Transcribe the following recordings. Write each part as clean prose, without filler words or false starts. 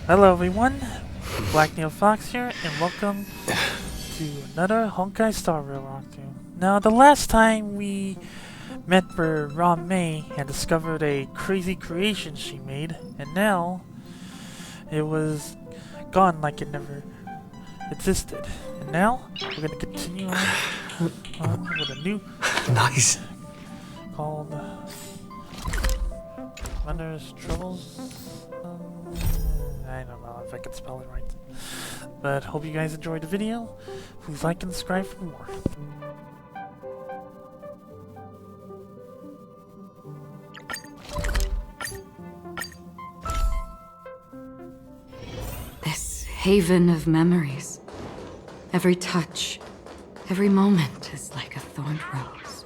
Hello everyone, Black Neil Fox here, and welcome to another Honkai Star Rail walkthrough. Now, the last time we met where Ron May had discovered a crazy creation she made, and now it was gone like it never existed. And now we're going to continue on with a new Nice. called Mother's Troubles. I don't know if I can spell it right. But hope you guys enjoyed the video. Please like and subscribe for more. This haven of memories. Every touch, every moment is like a thorned rose.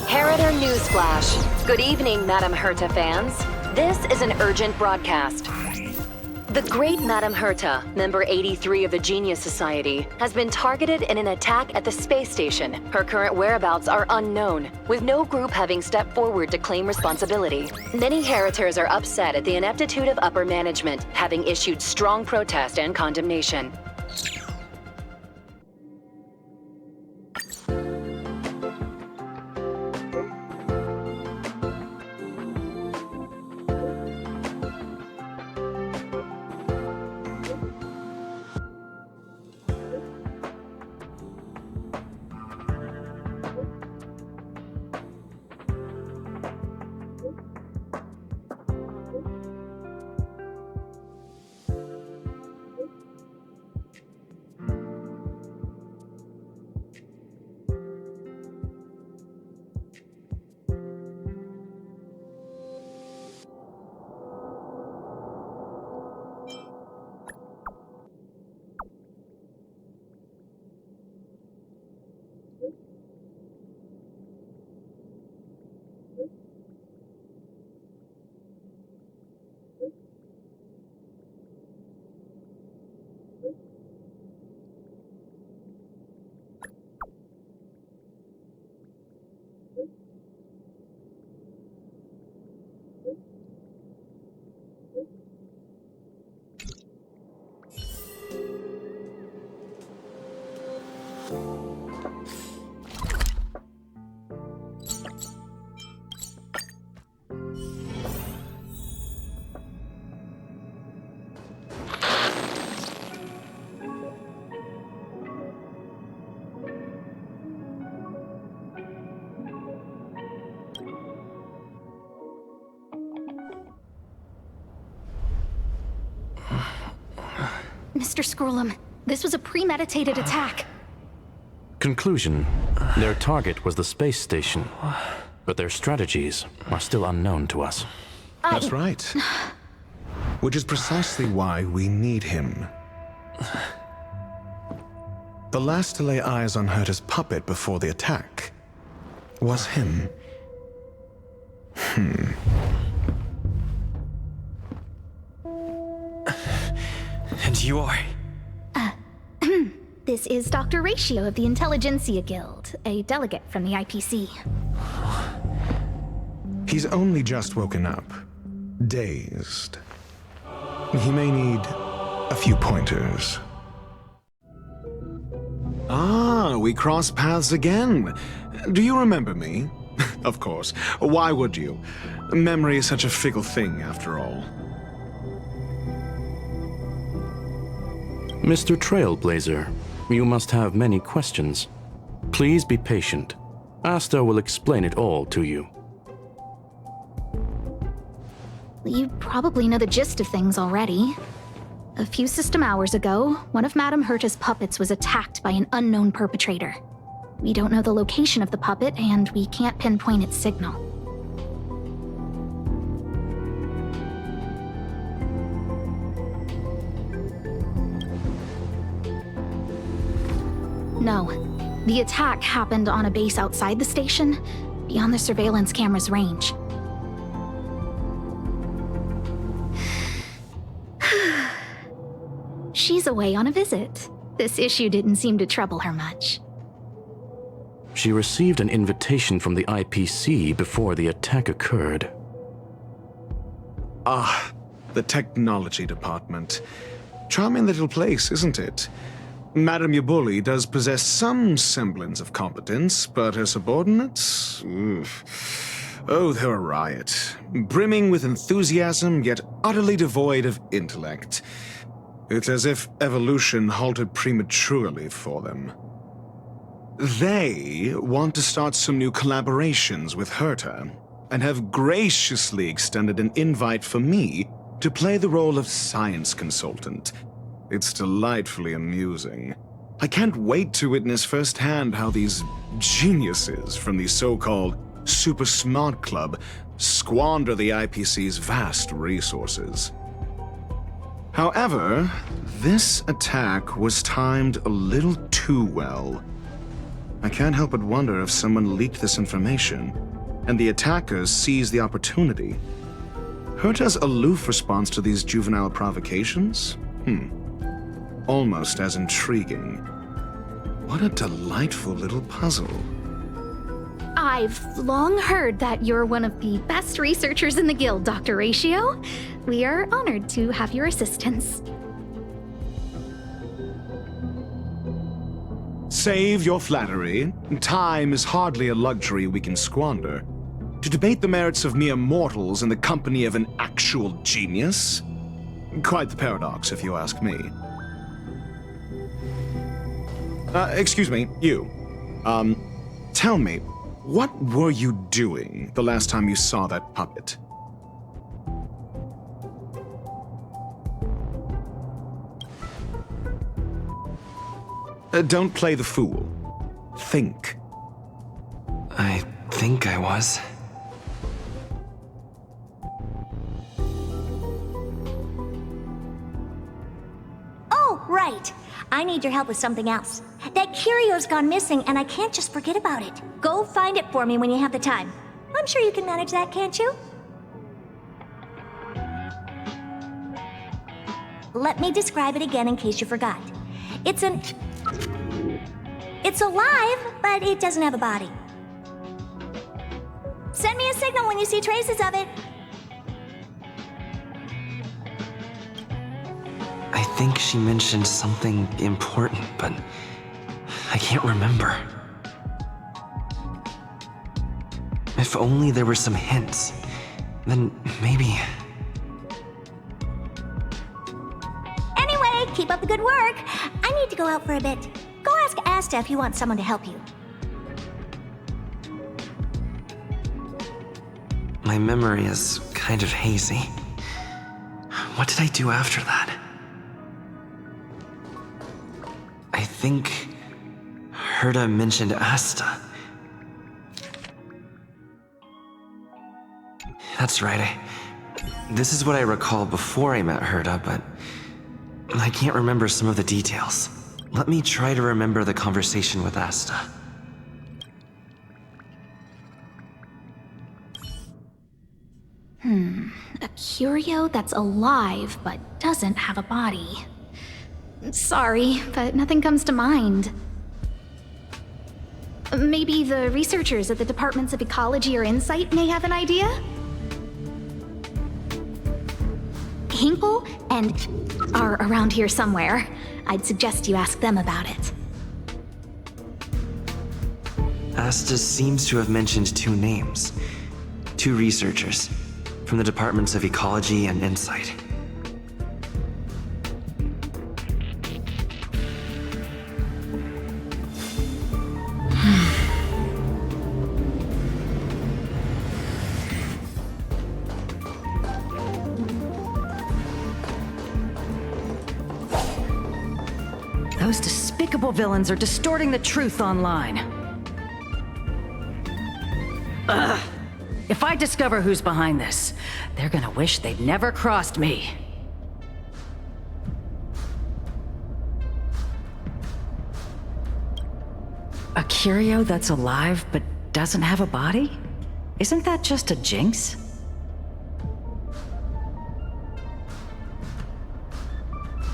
Harrider Newsflash. Good evening, Madame Herta fans. This is an urgent broadcast. The great Madame Herta, member 83 of the Genius Society, has been targeted in an attack at the space station. Her current whereabouts are unknown, with no group having stepped forward to claim responsibility. Many Heritors are upset at the ineptitude of upper management, having issued strong protest and condemnation. Mr. Scrollum, this was a premeditated attack. Conclusion. Their target was the space station, but their strategies are still unknown to us. That's right. Which is precisely why we need him. The last to lay eyes on Herta's puppet before the attack was him. And you are? This is Dr. Ratio of the Intelligentsia Guild, a delegate from the IPC. He's only just woken up, dazed. He may need a few pointers. Ah, we cross paths again. Do you remember me? Of course. Why would you? Memory is such a fickle thing, after all. Mr. Trailblazer, you must have many questions. Please be patient. Asta will explain it all to you. You probably know the gist of things already. A few system hours ago, one of Madame Herta's puppets was attacked by an unknown perpetrator. We don't know the location of the puppet, and we can't pinpoint its signal. No. The attack happened on a base outside the station, beyond the surveillance camera's range. She's away on a visit. This issue didn't seem to trouble her much. She received an invitation from the IPC before the attack occurred. Ah, the technology department. Charming little place, isn't it? Madame Yabuli does possess some semblance of competence, but her subordinates? Oof. Oh, they're a riot. Brimming with enthusiasm, yet utterly devoid of intellect. It's as if evolution halted prematurely for them. They want to start some new collaborations with Herta, and have graciously extended an invite for me to play the role of science consultant. It's delightfully amusing. I can't wait to witness firsthand how these geniuses from the so-called Super Smart Club squander the IPC's vast resources. However, this attack was timed a little too well. I can't help but wonder if someone leaked this information, and the attackers seized the opportunity. Herta's aloof response to these juvenile provocations? Almost as intriguing. What a delightful little puzzle. I've long heard that you're one of the best researchers in the guild, Dr. Ratio. We are honored to have your assistance. Save your flattery. Time is hardly a luxury we can squander. To debate the merits of mere mortals in the company of an actual genius? Quite the paradox, if you ask me. Excuse me, you. Tell me, what were you doing the last time you saw that puppet? Don't play the fool. Think. I think I was. Oh, right. I need your help with something else. That curio's gone missing, and I can't just forget about it. Go find it for me when you have the time. I'm sure you can manage that, can't you? Let me describe it again in case you forgot. It's alive, but it doesn't have a body. Send me a signal when you see traces of it. I think she mentioned something important, but I can't remember. If only there were some hints, then maybe... Anyway, keep up the good work. I need to go out for a bit. Go ask Asta if you want someone to help you. My memory is kind of hazy. What did I do after that? I think Herta mentioned Asta. That's right. This is what I recall before I met Herta, but I can't remember some of the details. Let me try to remember the conversation with Asta. A curio that's alive but doesn't have a body. Sorry, but nothing comes to mind. Maybe the researchers at the Departments of Ecology or Insight may have an idea? Hinkle and are around here somewhere. I'd suggest you ask them about it. Asta seems to have mentioned two names. Two researchers from the Departments of Ecology and Insight. Those despicable villains are distorting the truth online. Ugh. If I discover who's behind this, they're gonna wish they'd never crossed me. A curio that's alive but doesn't have a body? Isn't that just a jinx?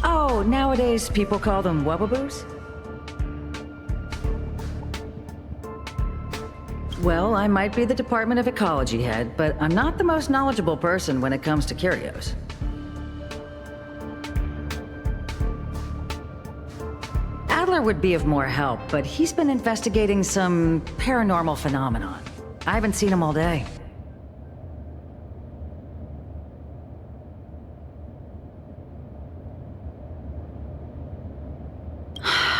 Oh, nowadays people call them wubbaboos? Well, I might be the Department of Ecology head, but I'm not the most knowledgeable person when it comes to curios. Adler would be of more help, but he's been investigating some paranormal phenomenon. I haven't seen him all day.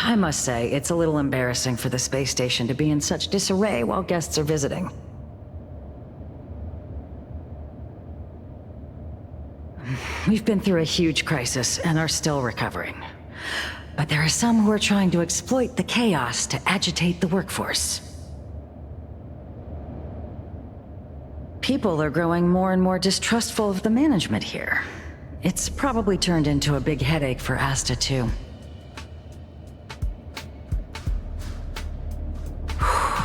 I must say, it's a little embarrassing for the space station to be in such disarray while guests are visiting. We've been through a huge crisis and are still recovering. But there are some who are trying to exploit the chaos to agitate the workforce. People are growing more and more distrustful of the management here. It's probably turned into a big headache for Asta, too.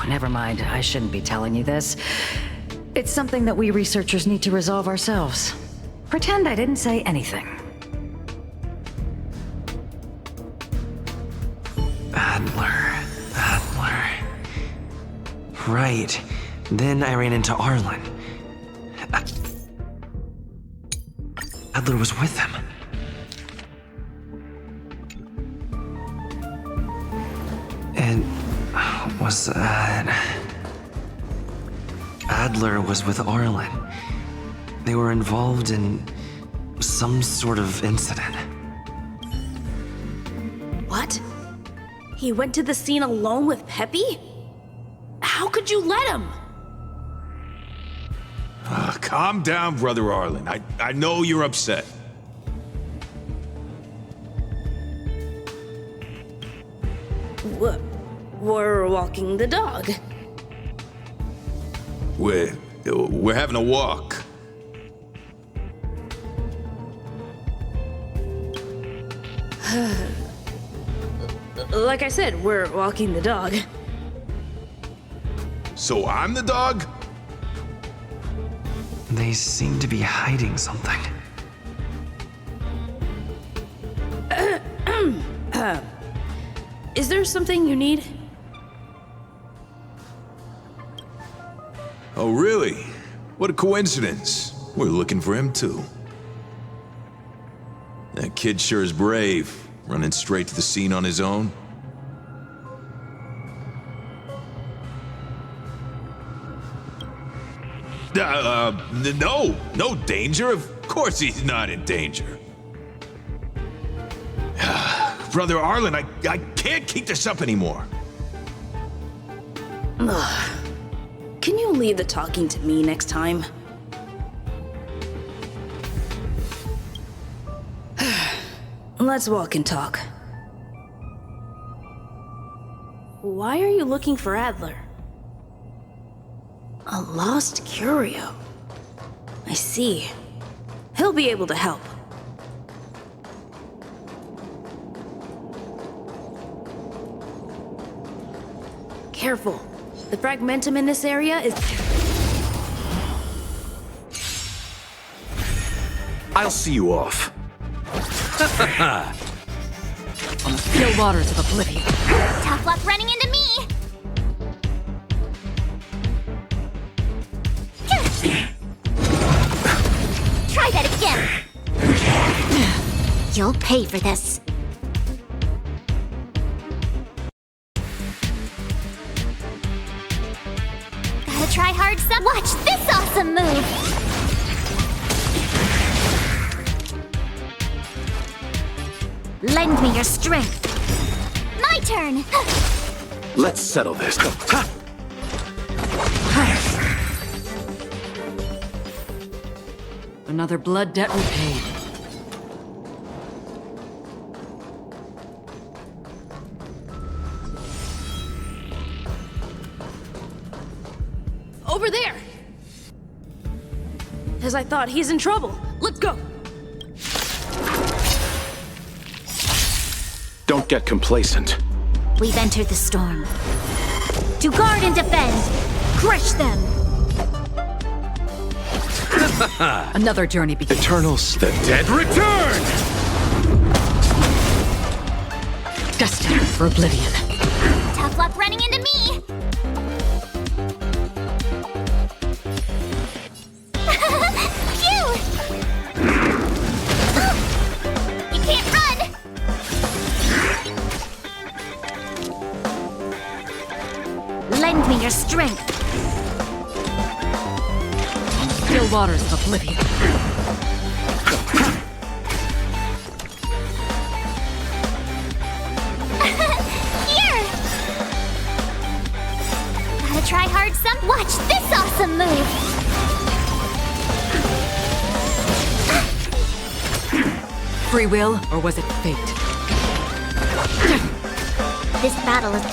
Never mind, I shouldn't be telling you this. It's something that we researchers need to resolve ourselves. Pretend I didn't say anything. Adler. Right. Then I ran into Arlen. Adler was with him. And was that... Adler was with Arlen. They were involved in some sort of incident. What? He went to the scene alone with Peppy? How could you let him? Calm down, Brother Arlen. I know you're upset. We're walking the dog. We're having a walk. Like I said, we're walking the dog. So I'm the dog? They seem to be hiding something. Is there something you need? Oh, really? What a coincidence. We're looking for him, too. That kid sure is brave, running straight to the scene on his own. No danger. Of course he's not in danger. Brother Arlen, I can't keep this up anymore. Can you leave the talking to me next time? Let's walk and talk. Why are you looking for Adler? A lost curio. I see. He'll be able to help. Careful. The fragmentum in this area is... I'll see you off. On the still waters of oblivion. Tough luck running into me! Try that again! You'll pay for this. Gotta try hard some. Watch this awesome move! Lend me your strength. My turn! Let's settle this. Another blood debt repaid. As I thought, he's in trouble. Let's go! Don't get complacent. We've entered the storm. To guard and defend! Crush them! Another journey begins. Eternals, the dead return! Destined for oblivion. Tough luck running into me! Phew! You can't run! Lend me your strength. Still waters of oblivion. Here! Gotta try hard some. Watch this awesome move! Free will, or was it fate? This battle is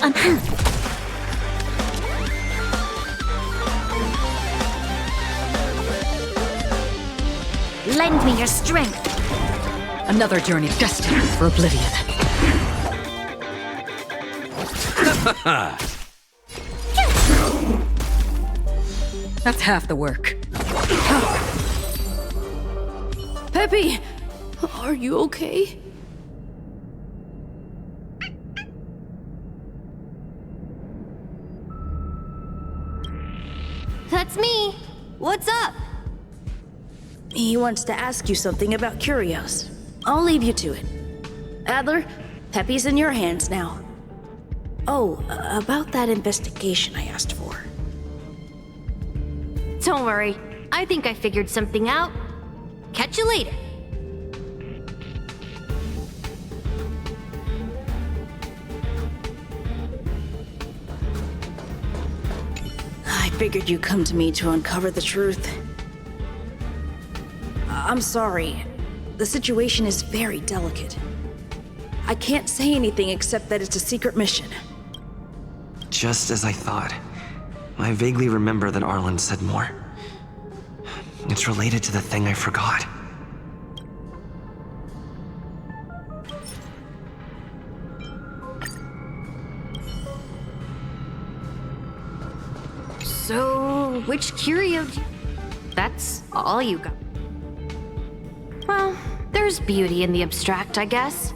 Lend me your strength. Another journey destined for oblivion. That's half the work. Peppy! Are you okay? That's me. What's up? He wants to ask you something about Curios. I'll leave you to it. Adler, Peppy's in your hands now. Oh, about that investigation I asked for. Don't worry. I think I figured something out. Catch you later. I figured you'd come to me to uncover the truth. I'm sorry. The situation is very delicate. I can't say anything except that it's a secret mission. Just as I thought. I vaguely remember that Arlen said more. It's related to the thing I forgot. So, which curio? That's all you got. Well, there's beauty in the abstract, I guess.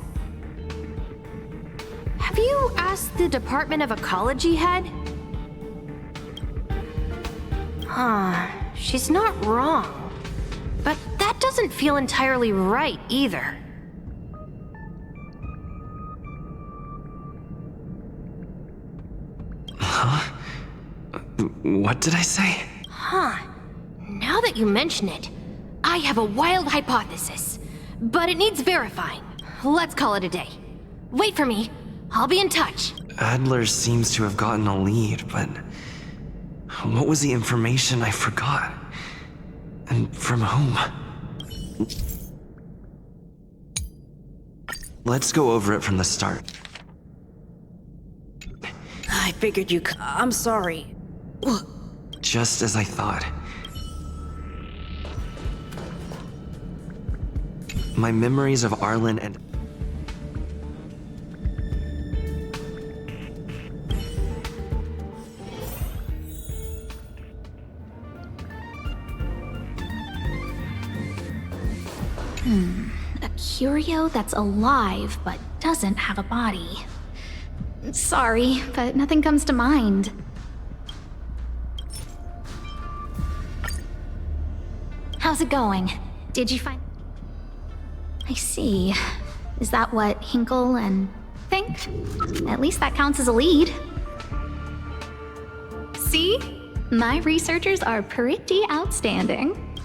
Have you asked the Department of Ecology head? Huh, she's not wrong. But that doesn't feel entirely right either. Huh? What did I say? Huh. Now that you mention it, I have a wild hypothesis. But it needs verifying. Let's call it a day. Wait for me. I'll be in touch. Adler seems to have gotten a lead, but... what was the information I forgot? And from whom? Let's go over it from the start. I figured you... I'm sorry. Just as I thought. My memories of Arlen and... A curio that's alive but doesn't have a body. Sorry, but nothing comes to mind. How's it going? Did you find... I see. Is that what Hinkle and... think? At least that counts as a lead. See? My researchers are pretty outstanding.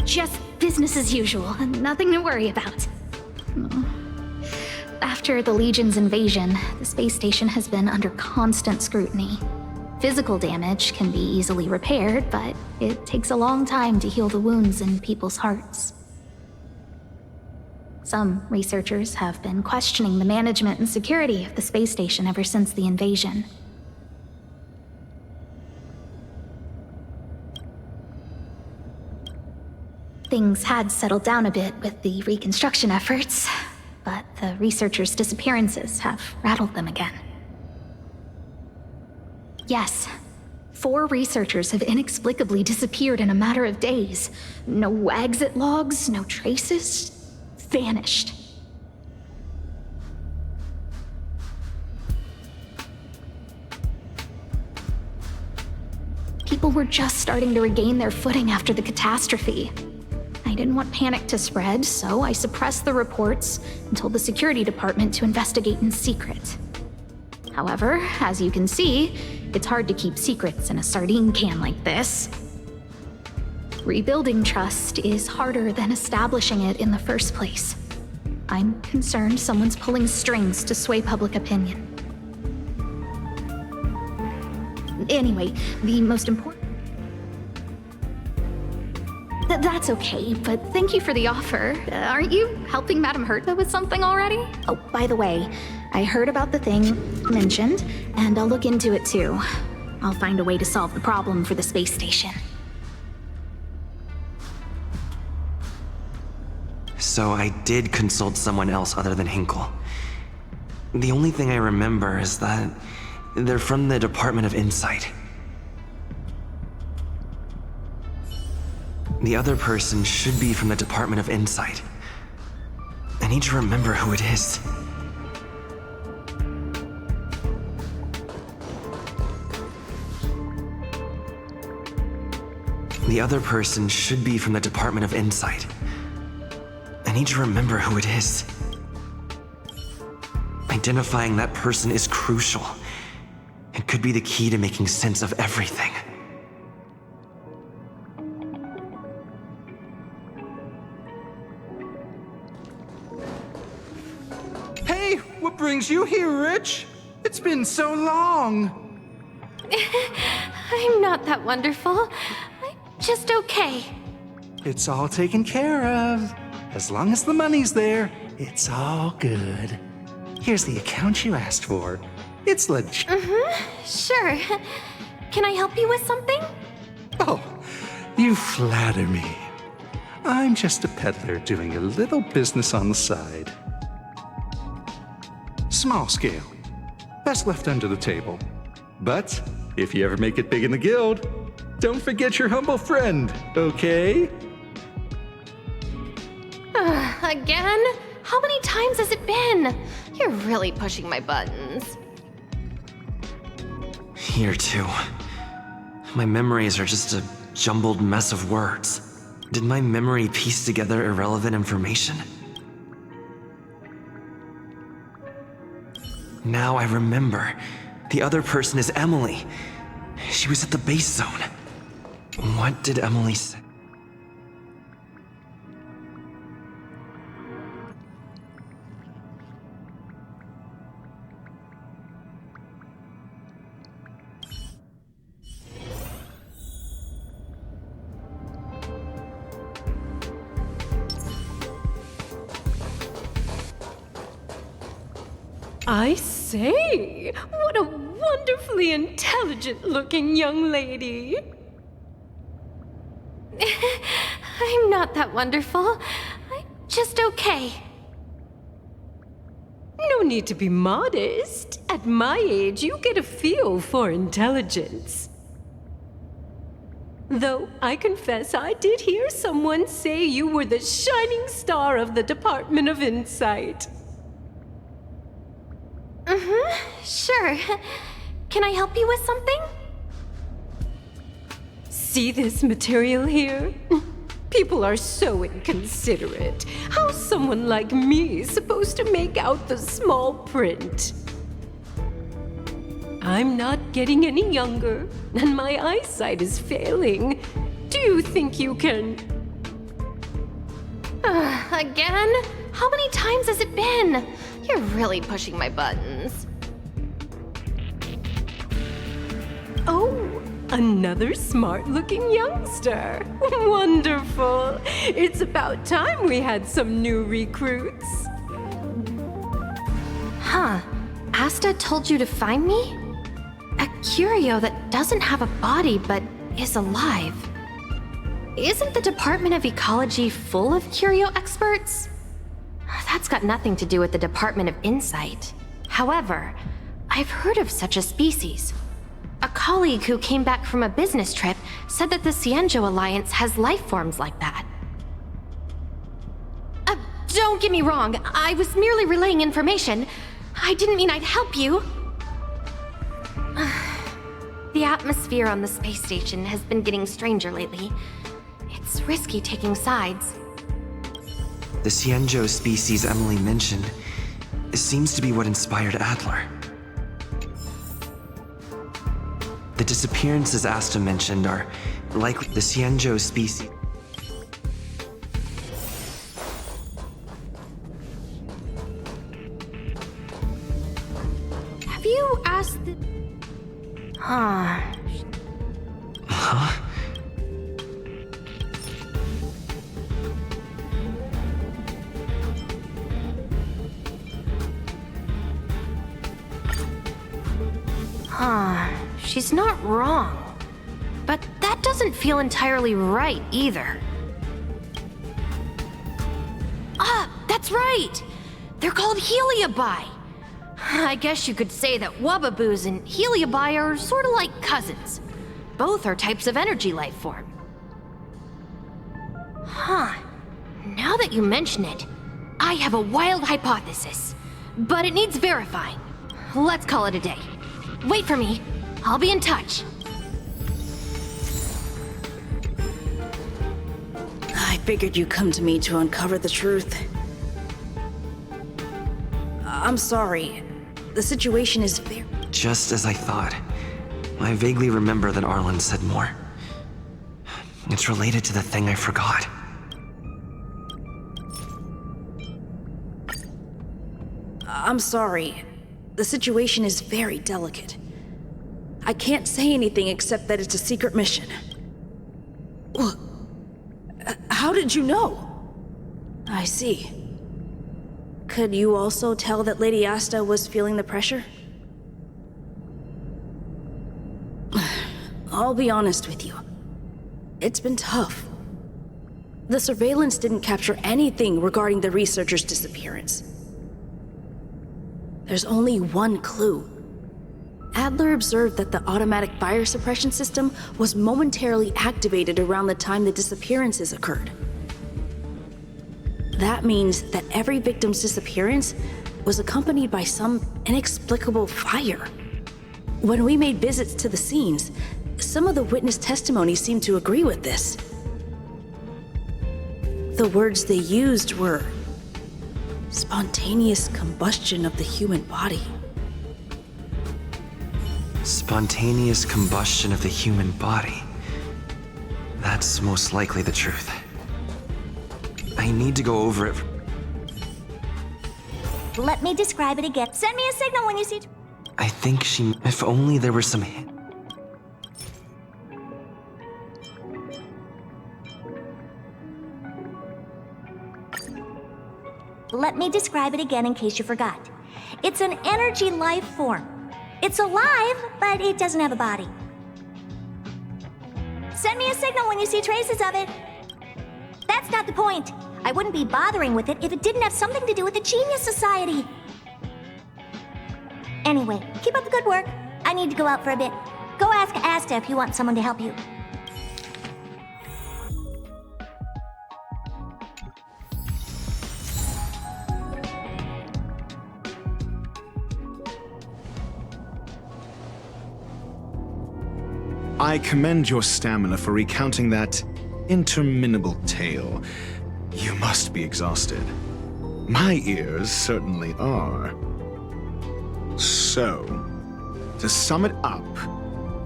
Just business as usual, nothing to worry about. After the Legion's invasion, the space station has been under constant scrutiny. Physical damage can be easily repaired, but it takes a long time to heal the wounds in people's hearts. Some researchers have been questioning the management and security of the space station ever since the invasion. Things had settled down a bit with the reconstruction efforts, but the researchers' disappearances have rattled them again. Yes, 4 researchers have inexplicably disappeared in a matter of days. No exit logs, no traces. Vanished. People were just starting to regain their footing after the catastrophe. I didn't want panic to spread, so I suppressed the reports and told the security department to investigate in secret. However, as you can see, it's hard to keep secrets in a sardine can like this. Rebuilding trust is harder than establishing it in the first place. I'm concerned someone's pulling strings to sway public opinion. Anyway, the most important... That's okay, but thank you for the offer. Aren't you helping Madame Herta with something already? Oh, by the way, I heard about the thing mentioned, and I'll look into it too. I'll find a way to solve the problem for the space station. So I did consult someone else other than Hinkle. The only thing I remember is that they're from the Department of Insight. The other person should be from the Department of Insight. I need to remember who it is. The other person should be from the Department of Insight. I need to remember who it is. Identifying that person is crucial. It could be the key to making sense of everything. Hey, what brings you here, Rich? It's been so long. I'm not that wonderful. I'm just okay. It's all taken care of. As long as the money's there, it's all good. Here's the account you asked for. It's legit. Sure. Can I help you with something? Oh, you flatter me. I'm just a peddler doing a little business on the side. Small scale. Best left under the table. But if you ever make it big in the guild, don't forget your humble friend, okay? Again? How many times has it been? You're really pushing my buttons. Here too. My memories are just a jumbled mess of words. Did my memory piece together irrelevant information? Now I remember. The other person is Emily. She was at the base zone. What did Emily say? I say, what a wonderfully intelligent-looking young lady. I'm not that wonderful. I'm just okay. No need to be modest. At my age, you get a feel for intelligence. Though I confess I did hear someone say you were the shining star of the Department of Insight. Sure. Can I help you with something? See this material here? People are so inconsiderate. How's someone like me supposed to make out the small print? I'm not getting any younger, and my eyesight is failing. Do you think you can... Again? How many times has it been? You're really pushing my buttons. Oh, another smart-looking youngster. Wonderful. It's about time we had some new recruits. Huh. Asta told you to find me? A curio that doesn't have a body but is alive. Isn't the Department of Ecology full of curio experts? That's got nothing to do with the Department of Insight. However, I've heard of such a species. A colleague who came back from a business trip said that the Cienjo Alliance has life forms like that. Don't get me wrong, I was merely relaying information. I didn't mean I'd help you. The atmosphere on the space station has been getting stranger lately. It's risky taking sides. The Cienjo species Emily mentioned seems to be what inspired Adler. The disappearances Asta mentioned are likely the Cienjo species. Have you asked the... Huh. Huh? Huh. She's not wrong. But that doesn't feel entirely right either. Ah, that's right! They're called Heliobi. I guess you could say that Wubbaboos and Heliobi are sort of like cousins. Both are types of energy life form. Huh. Now that you mention it, I have a wild hypothesis. But it needs verifying. Let's call it a day. Wait for me. I'll be in touch. I figured you'd come to me to uncover the truth. I'm sorry. The situation is very... Just as I thought. I vaguely remember that Arlen said more. It's related to the thing I forgot. I'm sorry. The situation is very delicate. I can't say anything except that it's a secret mission. How did you know? I see. Could you also tell that Lady Asta was feeling the pressure? I'll be honest with you. It's been tough. The surveillance didn't capture anything regarding the researcher's disappearance. There's only one clue. Adler observed that the automatic fire suppression system was momentarily activated around the time the disappearances occurred. That means that every victim's disappearance was accompanied by some inexplicable fire. When we made visits to the scenes, some of the witness testimony seemed to agree with this. The words they used were spontaneous combustion of the human body. Spontaneous combustion of the human body. That's most likely the truth. I need to go over it. Let me describe it again. Send me a signal when you see... I think she... If only there were some... Let me describe it again in case you forgot. It's an energy life form. It's alive, but it doesn't have a body. Send me a signal when you see traces of it. That's not the point. I wouldn't be bothering with it if it didn't have something to do with the Genius Society. Anyway, keep up the good work. I need to go out for a bit. Go ask Asta if you want someone to help you. I commend your stamina for recounting that interminable tale. You must be exhausted. My ears certainly are. So, to sum it up,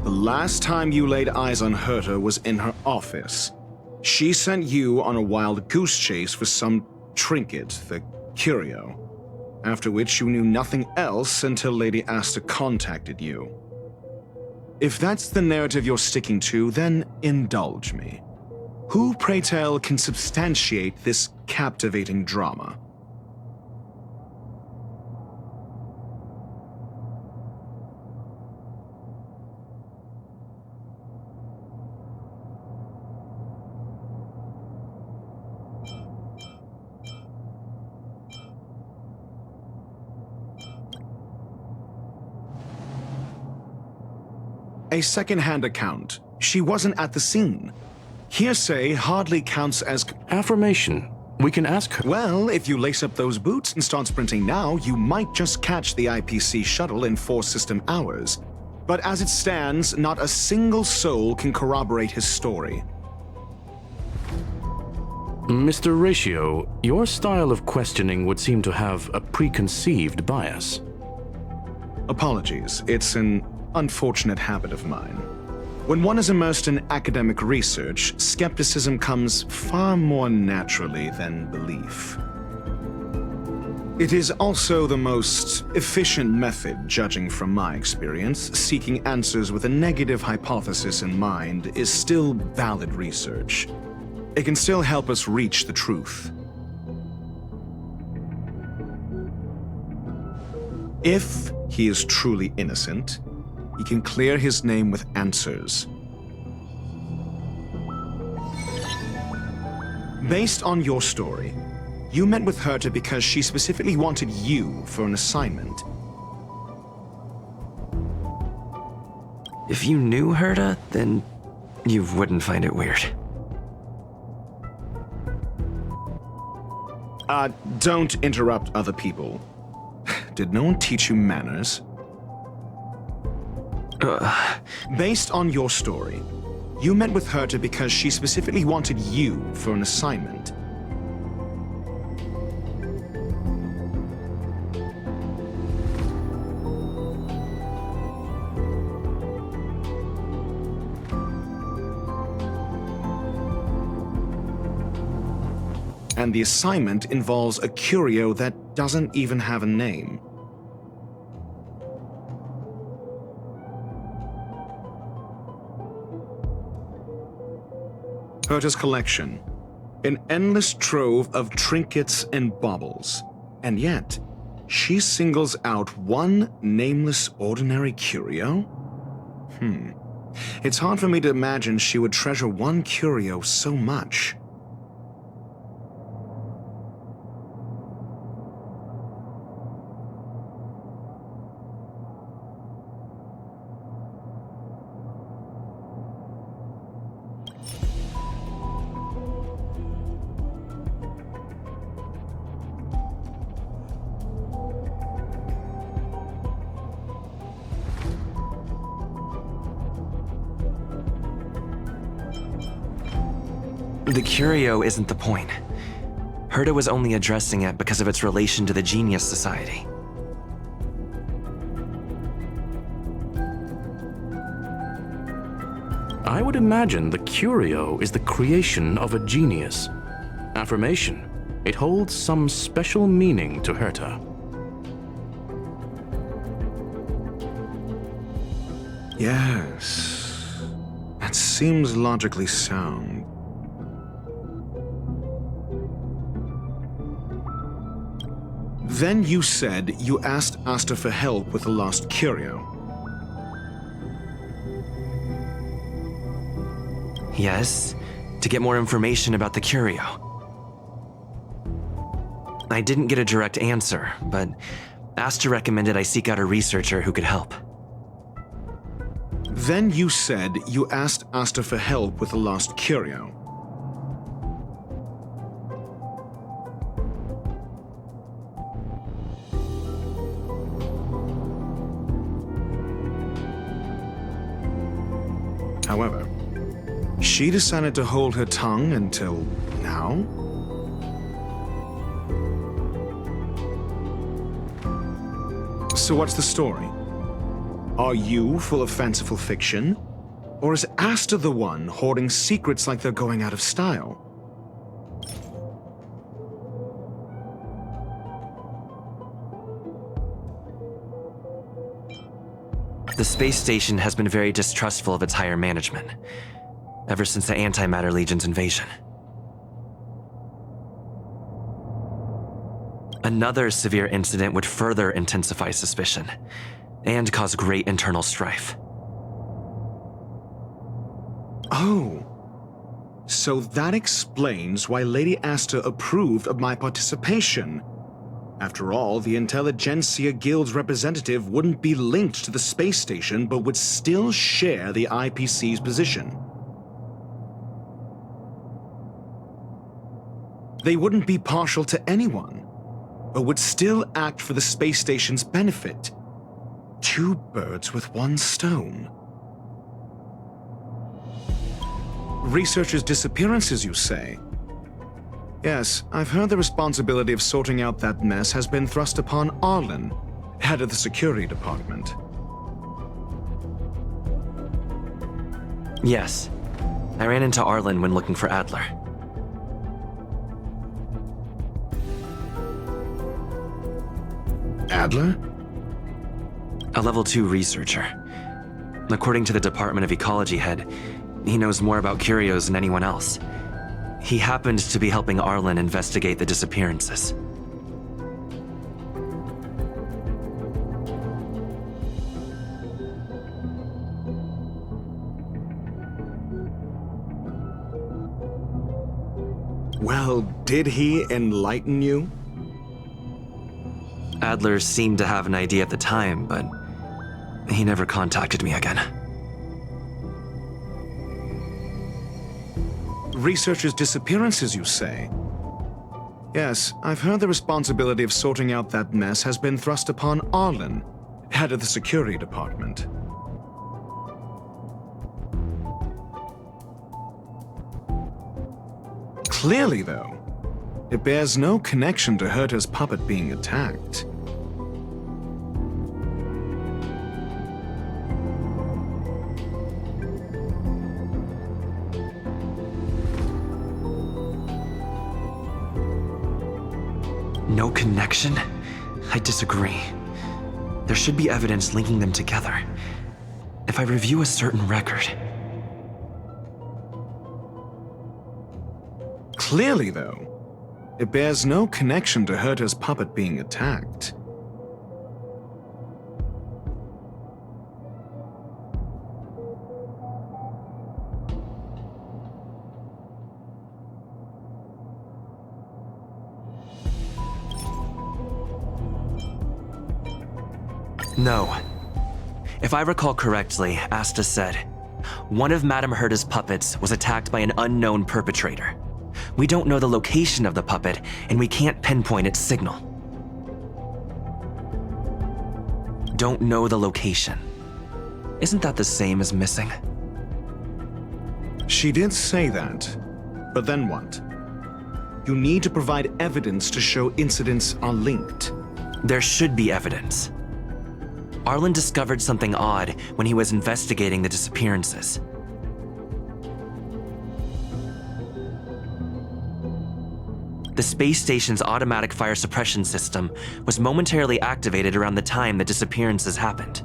the last time you laid eyes on Herta was in her office. She sent you on a wild goose chase for some trinket, the curio, after which you knew nothing else until Lady Asta contacted you. If that's the narrative you're sticking to, then indulge me. Who, pray tell, can substantiate this captivating drama? A second-hand account. She wasn't at the scene. Hearsay hardly counts as... Affirmation. We can ask her. Well, if you lace up those boots and start sprinting now, you might just catch the IPC shuttle in 4 system hours. But as it stands, not a single soul can corroborate his story. Mr. Ratio, your style of questioning would seem to have a preconceived bias. Apologies, it's an unfortunate habit of mine. When one is immersed in academic research, skepticism comes far more naturally than belief. It is also the most efficient method, judging from my experience. Seeking answers with a negative hypothesis in mind is still valid research. It can still help us reach the truth. If he is truly innocent, he can clear his name with answers. Based on your story, you met with Herta because she specifically wanted you for an assignment. If you knew Herta, then you wouldn't find it weird. Don't interrupt other people. Did no one teach you manners? Based on your story, you met with Herta because she specifically wanted you for an assignment. And the assignment involves a curio that doesn't even have a name. Herta's collection. An endless trove of trinkets and baubles. And yet, she singles out one nameless ordinary curio? It's hard for me to imagine she would treasure one curio so much. The curio isn't the point. Herta was only addressing it because of its relation to the Genius Society. I would imagine the curio is the creation of a genius. Affirmation. It holds some special meaning to Herta. Yes. That seems logically sound. Then you said you asked Asta for help with the lost curio. Yes, to get more information about the curio. I didn't get a direct answer, but Asta recommended I seek out a researcher who could help. Then you said you asked Asta for help with the lost curio. However, she decided to hold her tongue until now? So what's the story? Are you full of fanciful fiction? Or is Asta the one hoarding secrets like they're going out of style? The space station has been very distrustful of its higher management, ever since the Antimatter Legion's invasion. Another severe incident would further intensify suspicion, and cause great internal strife. Oh. So that explains why Lady Asta approved of my participation. After all, the Intelligentsia Guild's representative wouldn't be linked to the space station, but would still share the IPC's position. They wouldn't be partial to anyone, but would still act for the space station's benefit. Two birds with one stone. Researchers' disappearances, you say? Yes, I've heard the responsibility of sorting out that mess has been thrust upon Arlen, head of the security department. Yes. I ran into Arlen when looking for Adler. Adler? A level 2 researcher. According to the Department of Ecology head, he knows more about curios than anyone else. He happened to be helping Arlen investigate the disappearances. Well, did he enlighten you? Adler seemed to have an idea at the time, but he never contacted me again. Researchers' disappearances, you say? Yes, I've heard the responsibility of sorting out that mess has been thrust upon Arlen, head of the security department. Clearly, though, it bears no connection to Herta's puppet being attacked. No connection? I disagree. There should be evidence linking them together. If I review a certain record... Clearly, though, it bears no connection to Herta's puppet being attacked. No. If I recall correctly, Asta said, one of Madame Herta's puppets was attacked by an unknown perpetrator. We don't know the location of the puppet, and we can't pinpoint its signal. Don't know the location. Isn't that the same as missing? She did say that, but then what? You need to provide evidence to show incidents are linked. There should be evidence. Arlen discovered something odd when he was investigating the disappearances. The space station's automatic fire suppression system was momentarily activated around the time the disappearances happened.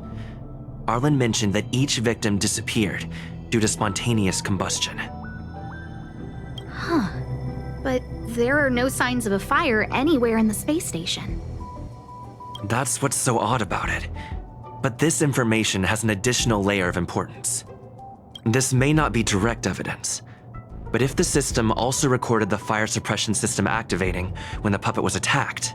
Arlen mentioned that each victim disappeared due to spontaneous combustion. Huh. But there are no signs of a fire anywhere in the space station. That's what's so odd about it. But this information has an additional layer of importance. This may not be direct evidence, but if the system also recorded the fire suppression system activating when the puppet was attacked,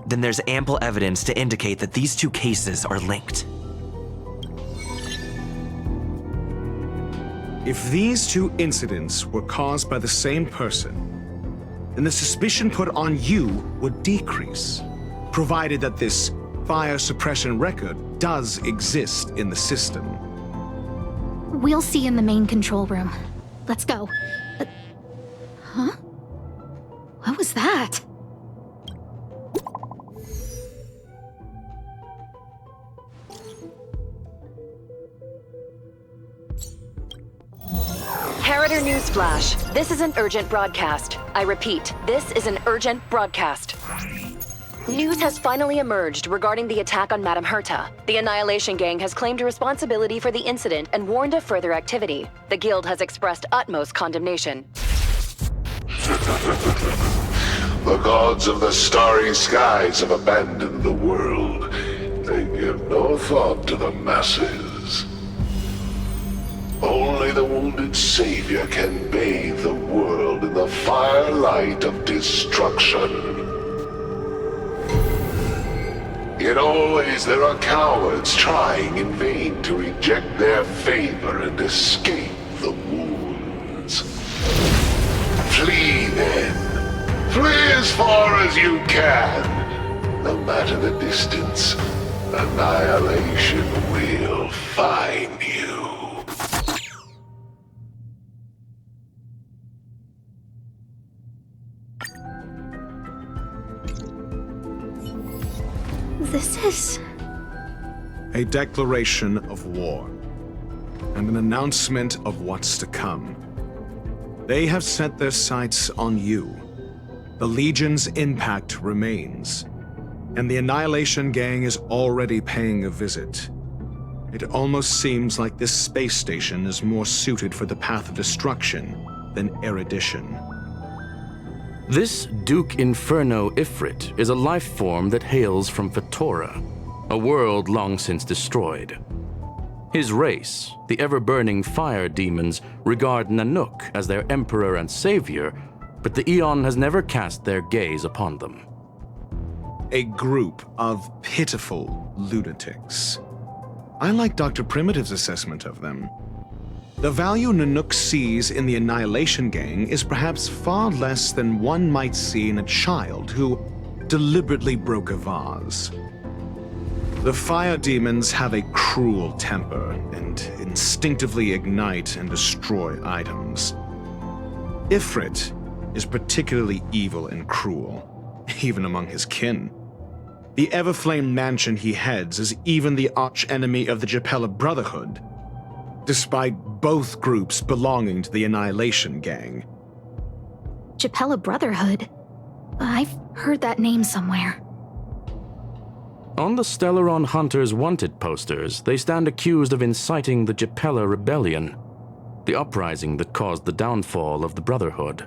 then there's ample evidence to indicate that these two cases are linked. If these two incidents were caused by the same person, then the suspicion put on you would decrease, provided that this fire suppression record does exist in the system. We'll see in the main control room. Let's go. Huh? What was that? Harrider Newsflash. This is an urgent broadcast. I repeat, this is an urgent broadcast. News has finally emerged regarding the attack on Madame Herta. The Annihilation Gang has claimed responsibility for the incident and warned of further activity. The Guild has expressed utmost condemnation. The gods of the starry skies have abandoned the world. They give no thought to the masses. Only the wounded savior can bathe the world in the fire firelight of destruction. Yet always there are cowards trying in vain to reject their favor and escape the wounds. Flee then. Flee as far as you can. No matter the distance, annihilation will find you. This is... a declaration of war, and an announcement of what's to come. They have set their sights on you. The Legion's impact remains, and the Annihilation Gang is already paying a visit. It almost seems like this space station is more suited for the path of destruction than erudition. This Duke Inferno Ifrit is a life form that hails from Fatora, a world long since destroyed. His race, the ever-burning fire demons, regard Nanook as their emperor and savior, but the Eon has never cast their gaze upon them. A group of pitiful lunatics. I like Dr. Primitive's assessment of them. The value Nanook sees in the Annihilation Gang is perhaps far less than one might see in a child who deliberately broke a vase. The fire demons have a cruel temper and instinctively ignite and destroy items. Ifrit is particularly evil and cruel, even among his kin. The Everflame mansion he heads is even the arch-enemy of the Japella Brotherhood, despite both groups belonging to the Annihilation Gang. Japella Brotherhood? I've heard that name somewhere. On the Stellaron Hunters wanted posters, they stand accused of inciting the Japella Rebellion, the uprising that caused the downfall of the Brotherhood.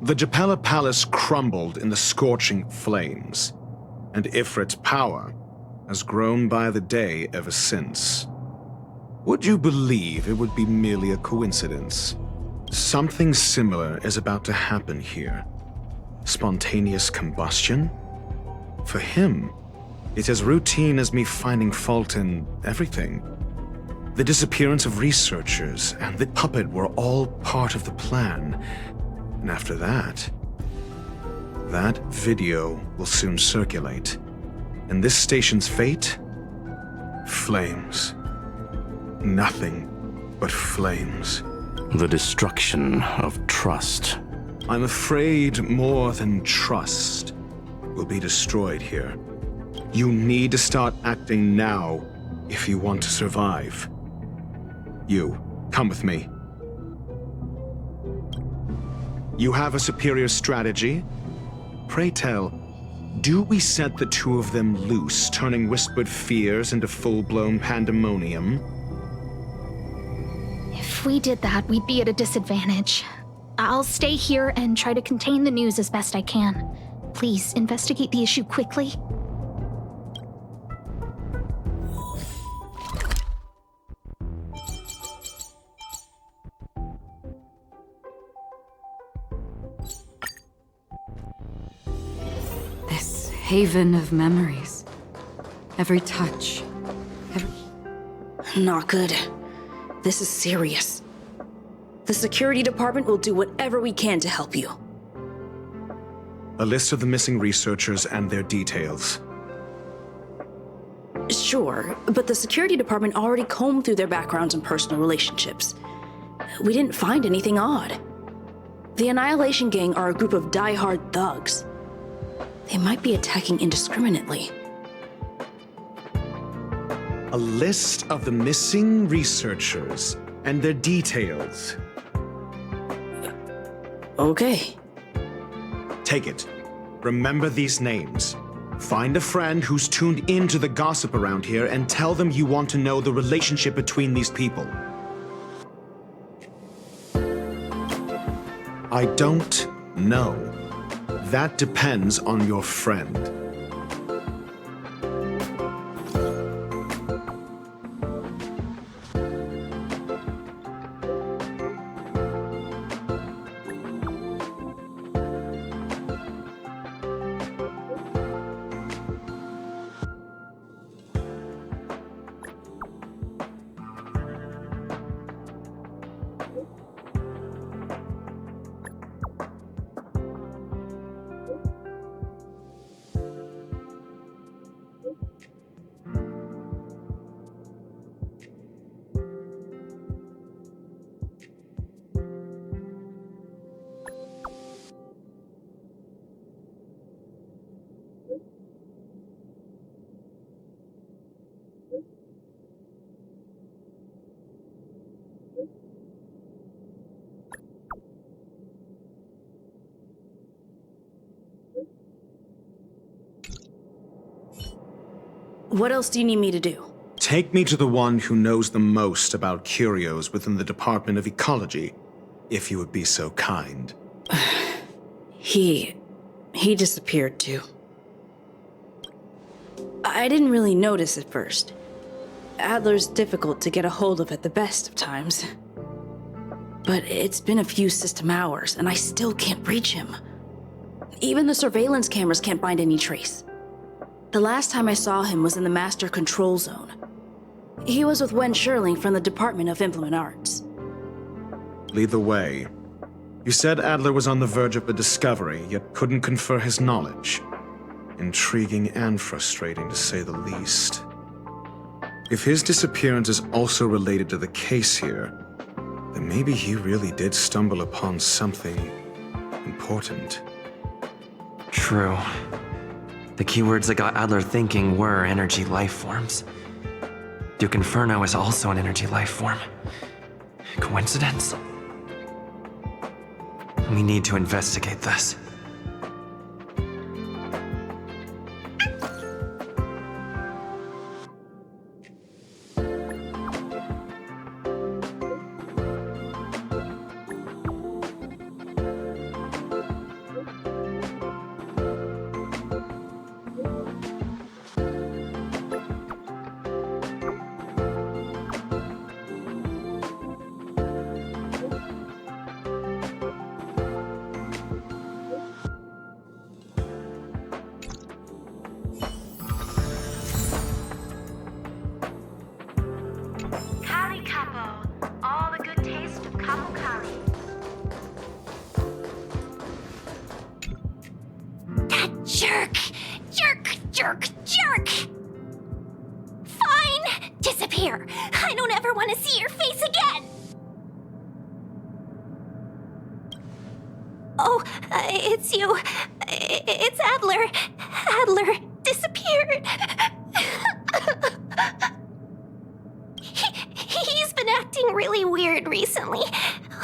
The Japella Palace crumbled in the scorching flames, and Ifrit's power has grown by the day ever since. Would you believe it would be merely a coincidence? Something similar is about to happen here. Spontaneous combustion? For him, it's as routine as me finding fault in everything. The disappearance of researchers and the puppet were all part of the plan. And after that video will soon circulate. And this station's fate? Flames. Nothing but flames. The destruction of trust. I'm afraid more than trust will be destroyed here. You need to start acting now if you want to survive. You, come with me. You have a superior strategy? Pray tell, do we set the two of them loose, turning whispered fears into full-blown pandemonium? If we did that, we'd be at a disadvantage. I'll stay here and try to contain the news as best I can. Please, investigate the issue quickly. This haven of memories. Every touch. Not good. This is serious. The security department will do whatever we can to help you. A list of the missing researchers and their details. Sure, but the security department already combed through their backgrounds and personal relationships. We didn't find anything odd. The Annihilation Gang are a group of die-hard thugs. They might be attacking indiscriminately. A list of the missing researchers and their details. Okay. Take it. Remember these names. Find a friend who's tuned into the gossip around here and tell them you want to know the relationship between these people. I don't know. That depends on your friend. What else do you need me to do? Take me to the one who knows the most about curios within the Department of Ecology, if you would be so kind. He disappeared too. I didn't really notice at first. Adler's difficult to get a hold of at the best of times. But it's been a few system hours, and I still can't reach him. Even the surveillance cameras can't find any trace. The last time I saw him was in the Master Control Zone. He was with Wen Sherling from the Department of Implement Arts. Lead the way. You said Adler was on the verge of a discovery, yet couldn't confer his knowledge. Intriguing and frustrating, to say the least. If his disappearance is also related to the case here, then maybe he really did stumble upon something important. True. The keywords that got Adler thinking were energy life forms. Duke Inferno is also an energy life form. Coincidence? We need to investigate this. Kali Capo, all the good taste of Capo Kali. That jerk! Jerk! Fine! Disappear! I don't ever want to see your face again! Oh, it's you. It's Adler. Adler disappeared. He's been acting really weird recently.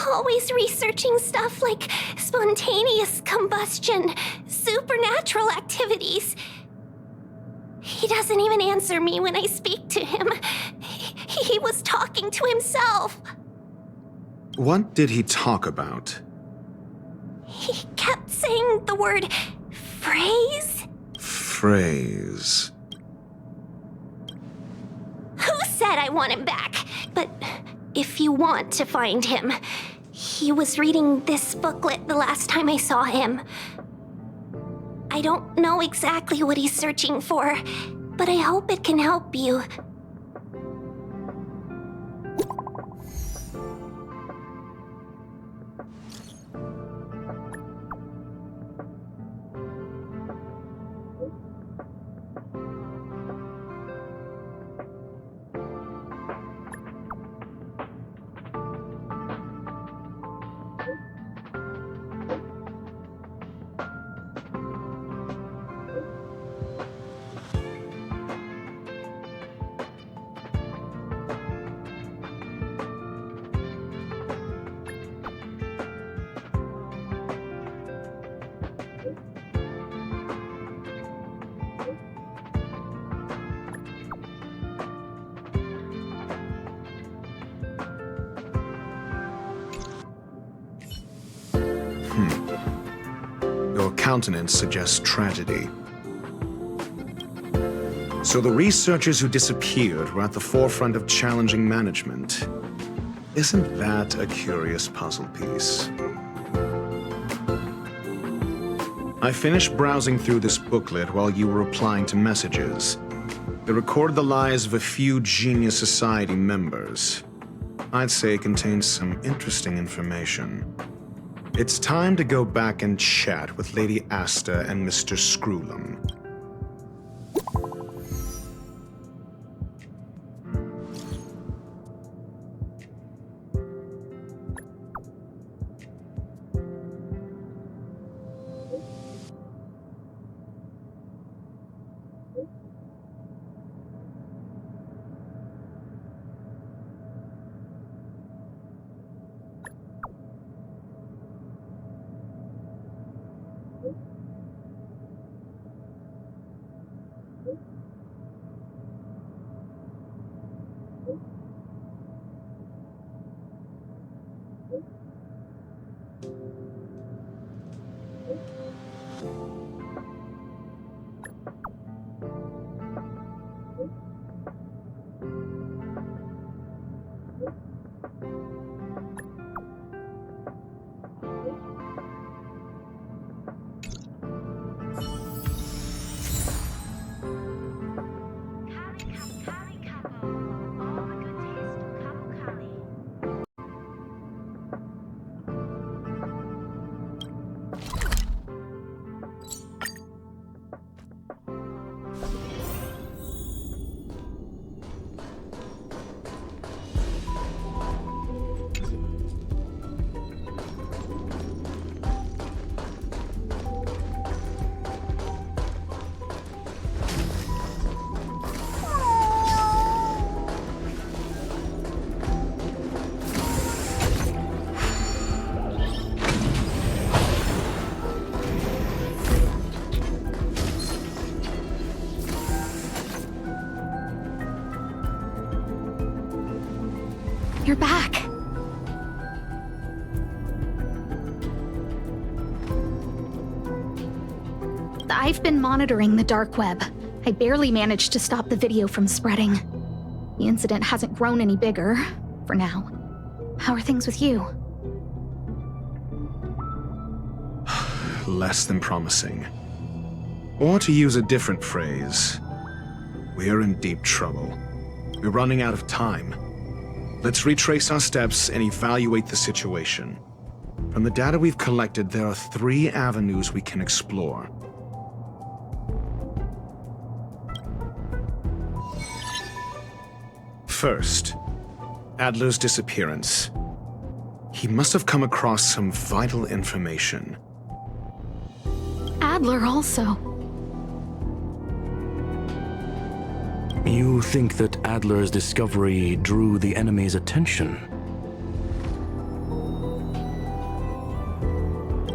Always researching stuff like spontaneous combustion, supernatural activities. He doesn't even answer me when I speak to him. He was talking to himself. What did he talk about? He kept saying the word phrase. Phrase. Who said I want him back? But if you want to find him, he was reading this booklet the last time I saw him. I don't know exactly what he's searching for, but I hope it can help you. Your countenance suggests tragedy. So the researchers who disappeared were at the forefront of challenging management. Isn't that a curious puzzle piece? I finished browsing through this booklet while you were replying to messages. It recorded the lives of a few Genius Society members. I'd say it contains some interesting information. It's time to go back and chat with Lady Asta and Mr. Screwlum. You're back. I've been monitoring the dark web. I barely managed to stop the video from spreading. The incident hasn't grown any bigger, for now. How are things with you? Less than promising. Or to use a different phrase, we're in deep trouble. We're running out of time. Let's retrace our steps and evaluate the situation. From the data we've collected, there are 3 avenues we can explore. First, Adler's disappearance. He must have come across some vital information. Adler also. You think that Adler's discovery drew the enemy's attention?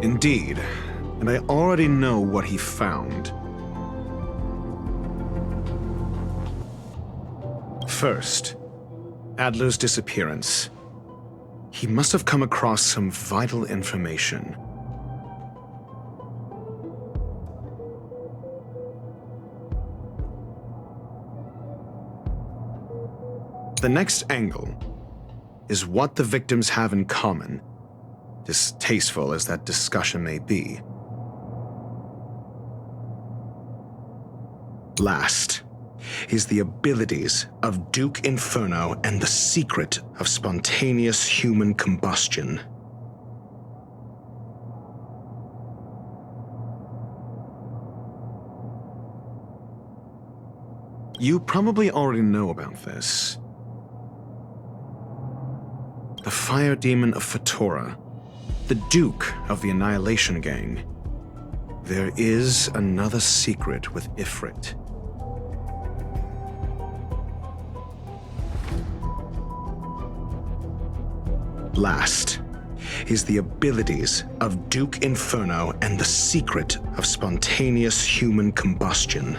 Indeed, and I already know what he found. First, Adler's disappearance. He must have come across some vital information. The next angle is what the victims have in common, distasteful as that discussion may be. Last is the abilities of Duke Inferno and the secret of spontaneous human combustion. You probably already know about this. The Fire Demon of Fatora, the Duke of the Annihilation Gang. There is another secret with Ifrit. Last is the abilities of Duke Inferno and the secret of spontaneous human combustion.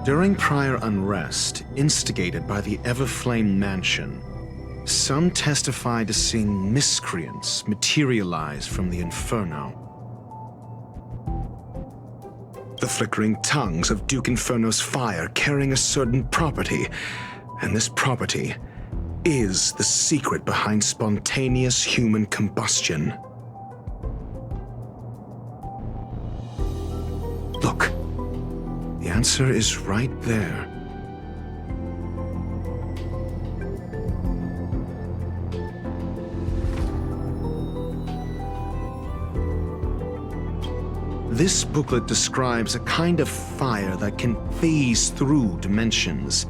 During prior unrest, instigated by the Everflame Mansion, some testified to seeing miscreants materialize from the Inferno. The flickering tongues of Duke Inferno's fire carrying a certain property, and this property is the secret behind spontaneous human combustion. Look. The answer is right there. This booklet describes a kind of fire that can phase through dimensions,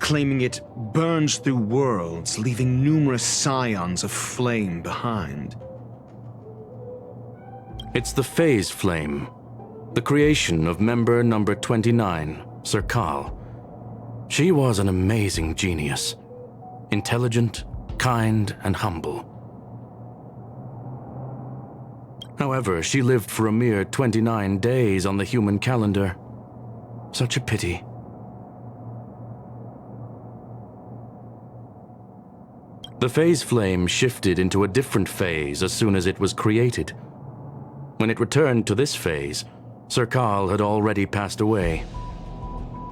claiming it burns through worlds, leaving numerous scions of flame behind. It's the phase flame, the creation of member number 29, Sir Kal. She was an amazing genius, intelligent, kind, and humble. However, she lived for a mere 29 days on the human calendar. Such a pity. The phase flame shifted into a different phase as soon as it was created. When it returned to this phase, Sir Kal had already passed away.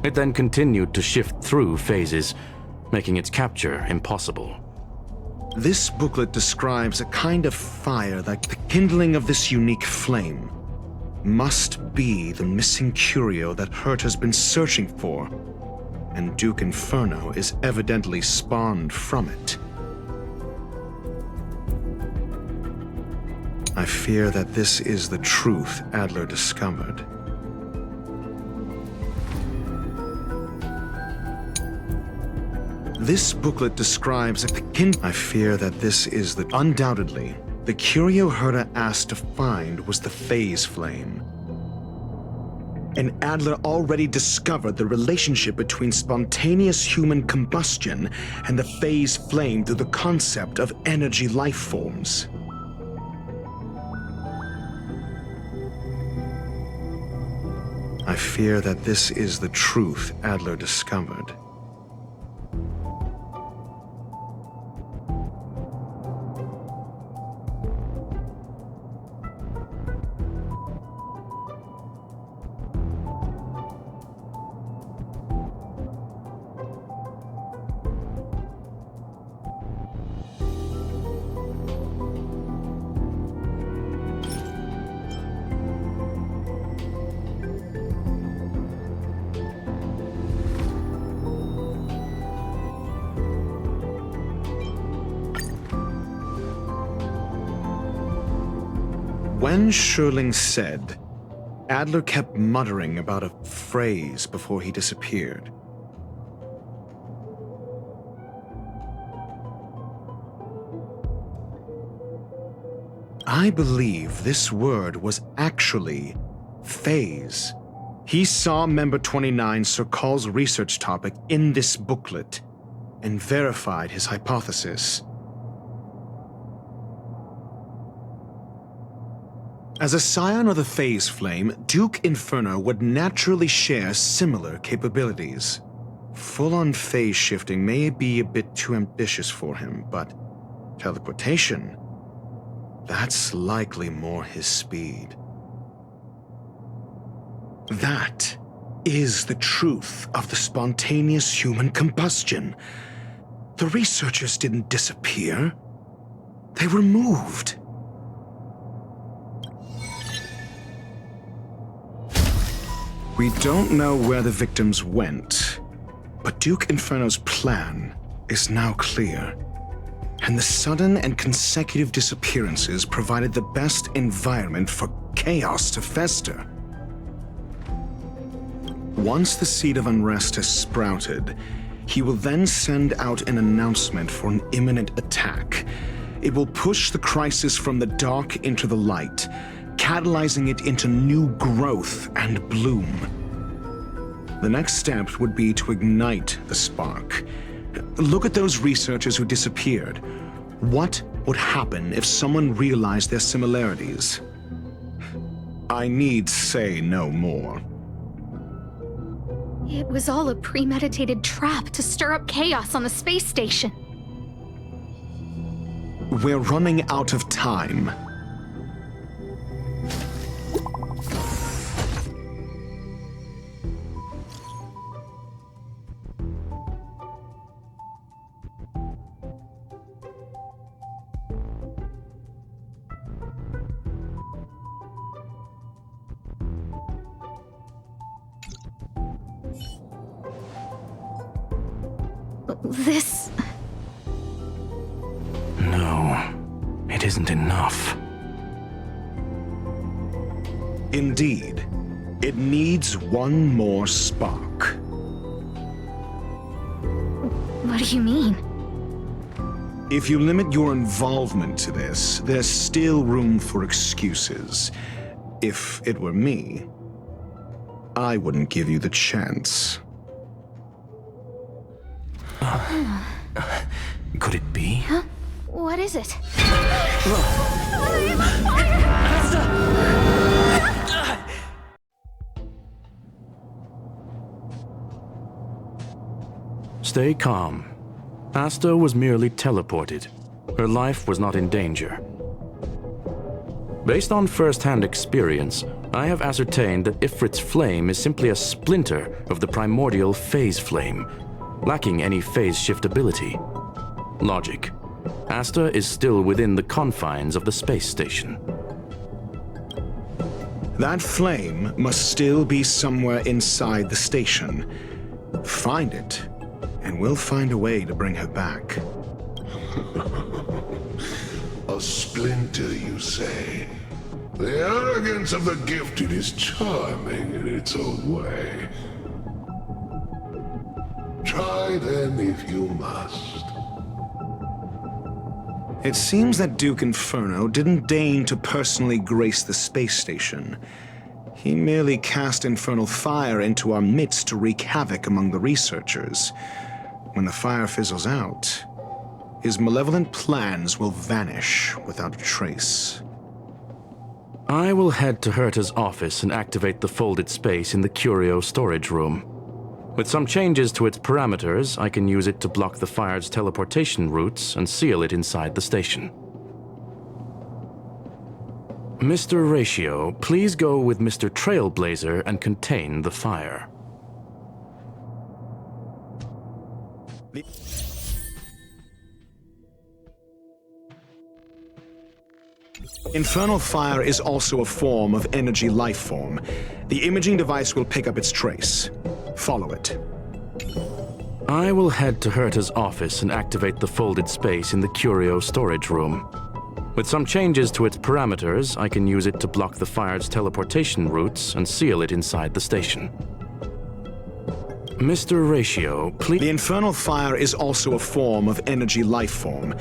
It then continued to shift through phases, making its capture impossible. This booklet describes a kind of fire that the kindling of this unique flame must be the missing curio that Herta's been searching for, and Duke Inferno is evidently spawned from it. I fear that this is the truth Adler discovered. This booklet describes I fear that this is the... Undoubtedly, the curio Herta asked to find was the phase flame. And Adler already discovered the relationship between spontaneous human combustion and the phase flame through the concept of energy life forms. I fear that this is the truth Adler discovered. When Schurling said, Adler kept muttering about a phrase before he disappeared. I believe this word was actually phase. He saw member 29 Sir Kal's research topic in this booklet and verified his hypothesis. As a scion of the phase flame, Duke Inferno would naturally share similar capabilities. Full-on phase shifting may be a bit too ambitious for him, but teleportation, that's likely more his speed. That is the truth of the spontaneous human combustion. The researchers didn't disappear. They were moved. We don't know where the victims went, but Duke Inferno's plan is now clear. And the sudden and consecutive disappearances provided the best environment for chaos to fester. Once the seed of unrest has sprouted, he will then send out an announcement for an imminent attack. It will push the crisis from the dark into the light, catalyzing it into new growth and bloom. The next step would be to ignite the spark. Look at those researchers who disappeared. What would happen if someone realized their similarities? I need say no more. It was all a premeditated trap to stir up chaos on the space station. We're running out of time. This... No, it isn't enough. Indeed, it needs one more spark. What do you mean? If you limit your involvement to this, there's still room for excuses. If it were me, I wouldn't give you the chance. Could it be? Huh? What is it? Stay calm. Asta was merely teleported. Her life was not in danger. Based on first-hand experience, I have ascertained that Ifrit's flame is simply a splinter of the primordial phase flame, lacking any phase shiftability. Logic. Asta is still within the confines of the space station. That flame must still be somewhere inside the station. Find it, and we'll find a way to bring her back. A splinter, you say? The arrogance of the gifted is charming in its own way. Try then if you must. It seems that Duke Inferno didn't deign to personally grace the space station. He merely cast infernal fire into our midst to wreak havoc among the researchers. When the fire fizzles out, his malevolent plans will vanish without a trace. I will head to Herta's office and activate the folded space in the curio storage room. With some changes to its parameters, I can use it to block the fire's teleportation routes and seal it inside the station. Mr. Ratio, please go with Mr. Trailblazer and contain the fire. Infernal fire is also a form of energy life form. The imaging device will pick up its trace. Follow it. I will head to Herta's office and activate the folded space in the curio storage room. With some changes to its parameters, I can use it to block the fire's teleportation routes and seal it inside the station. Mr. Ratio, please... The infernal fire is also a form of energy life form.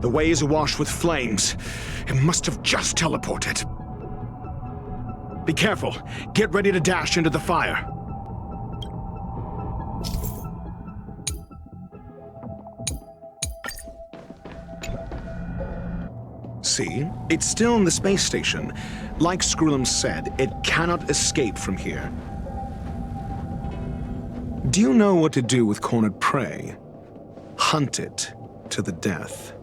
The way is awash with flames. It must have just teleported. Be careful. Get ready to dash into the fire. See? It's still in the space station. Like Skrullum said, it cannot escape from here. Do you know what to do with cornered prey? Hunt it to the death.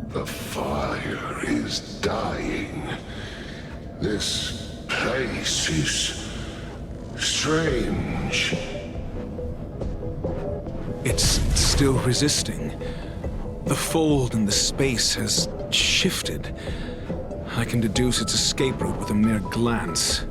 The fire is dying. This place is strange. It's still resisting. The fold in the space has shifted. I can deduce its escape route with a mere glance.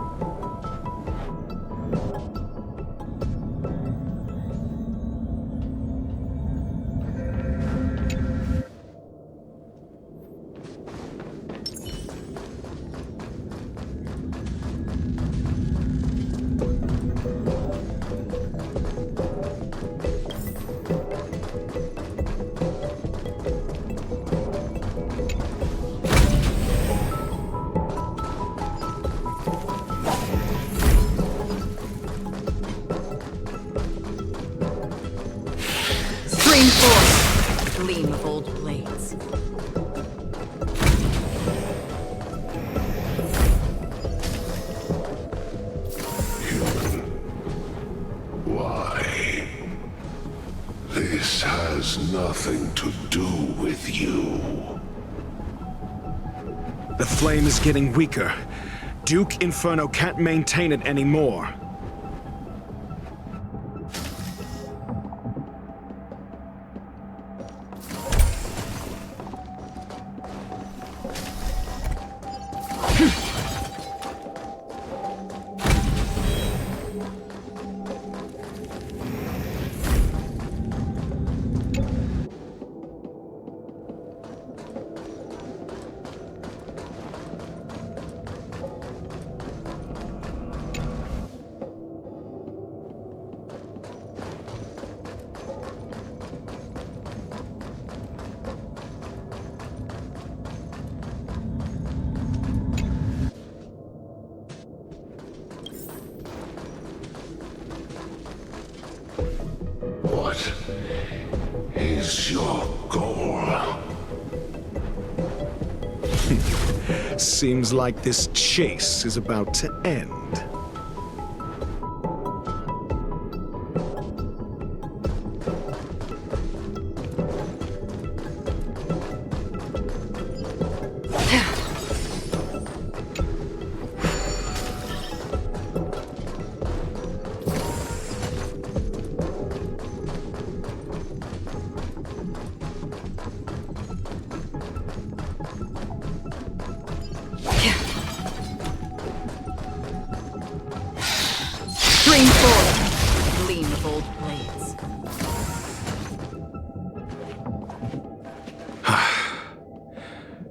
Stream forth, gleam of old blades. Why? This has nothing to do with you. The flame is getting weaker. Duke Inferno can't maintain it anymore. Seems like this chase is about to end. Stream forward. Gleam of old blades.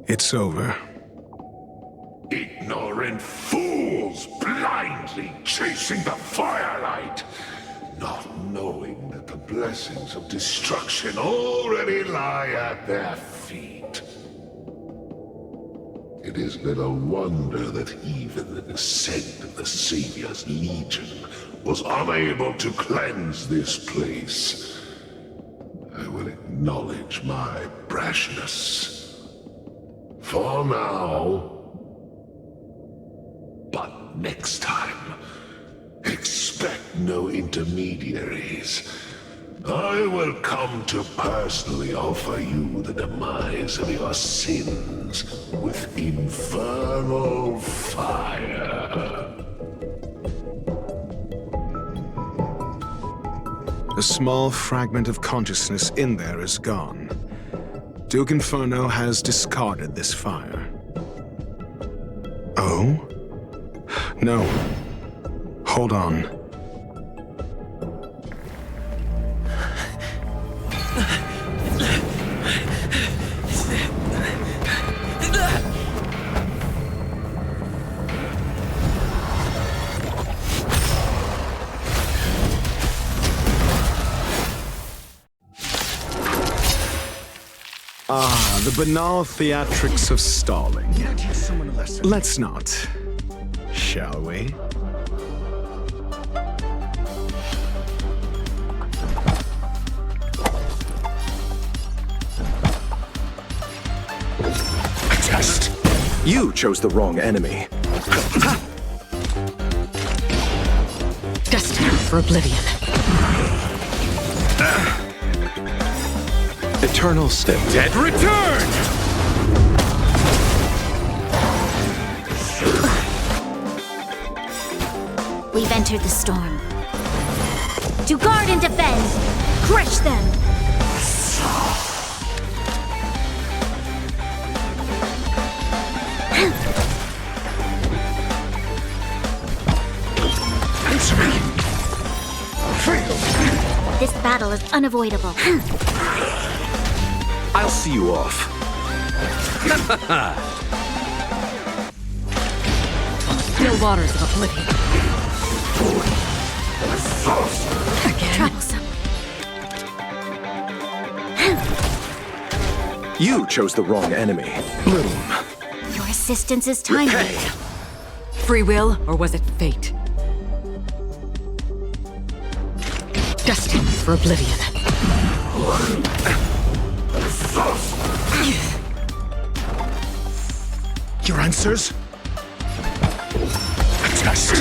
It's over. Ignorant fools blindly chasing the firelight, not knowing that the blessings of destruction already lie at their feet. It is little wonder that even the descent of the Savior's Legion was unable to cleanse this place. I will acknowledge my brashness. For now. But next time, expect no intermediaries. I will come to personally offer you the demise of your sins with infernal fire. A small fragment of consciousness in there is gone. Duke Inferno has discarded this fire. Oh? No. Hold on. The banal theatrics of stalling. Let's not, shall we? Test. You chose the wrong enemy. Destined for oblivion. Eternal step. Dead return! We've entered the storm. To guard and defend! Crush them! Answer me! This battle is unavoidable. I'll see you off. Still waters of oblivion. Again. Troublesome. You chose the wrong enemy. Bloom. Your assistance is timely. Repay. Free will, or was it fate? Destined for oblivion. Your answers? A test.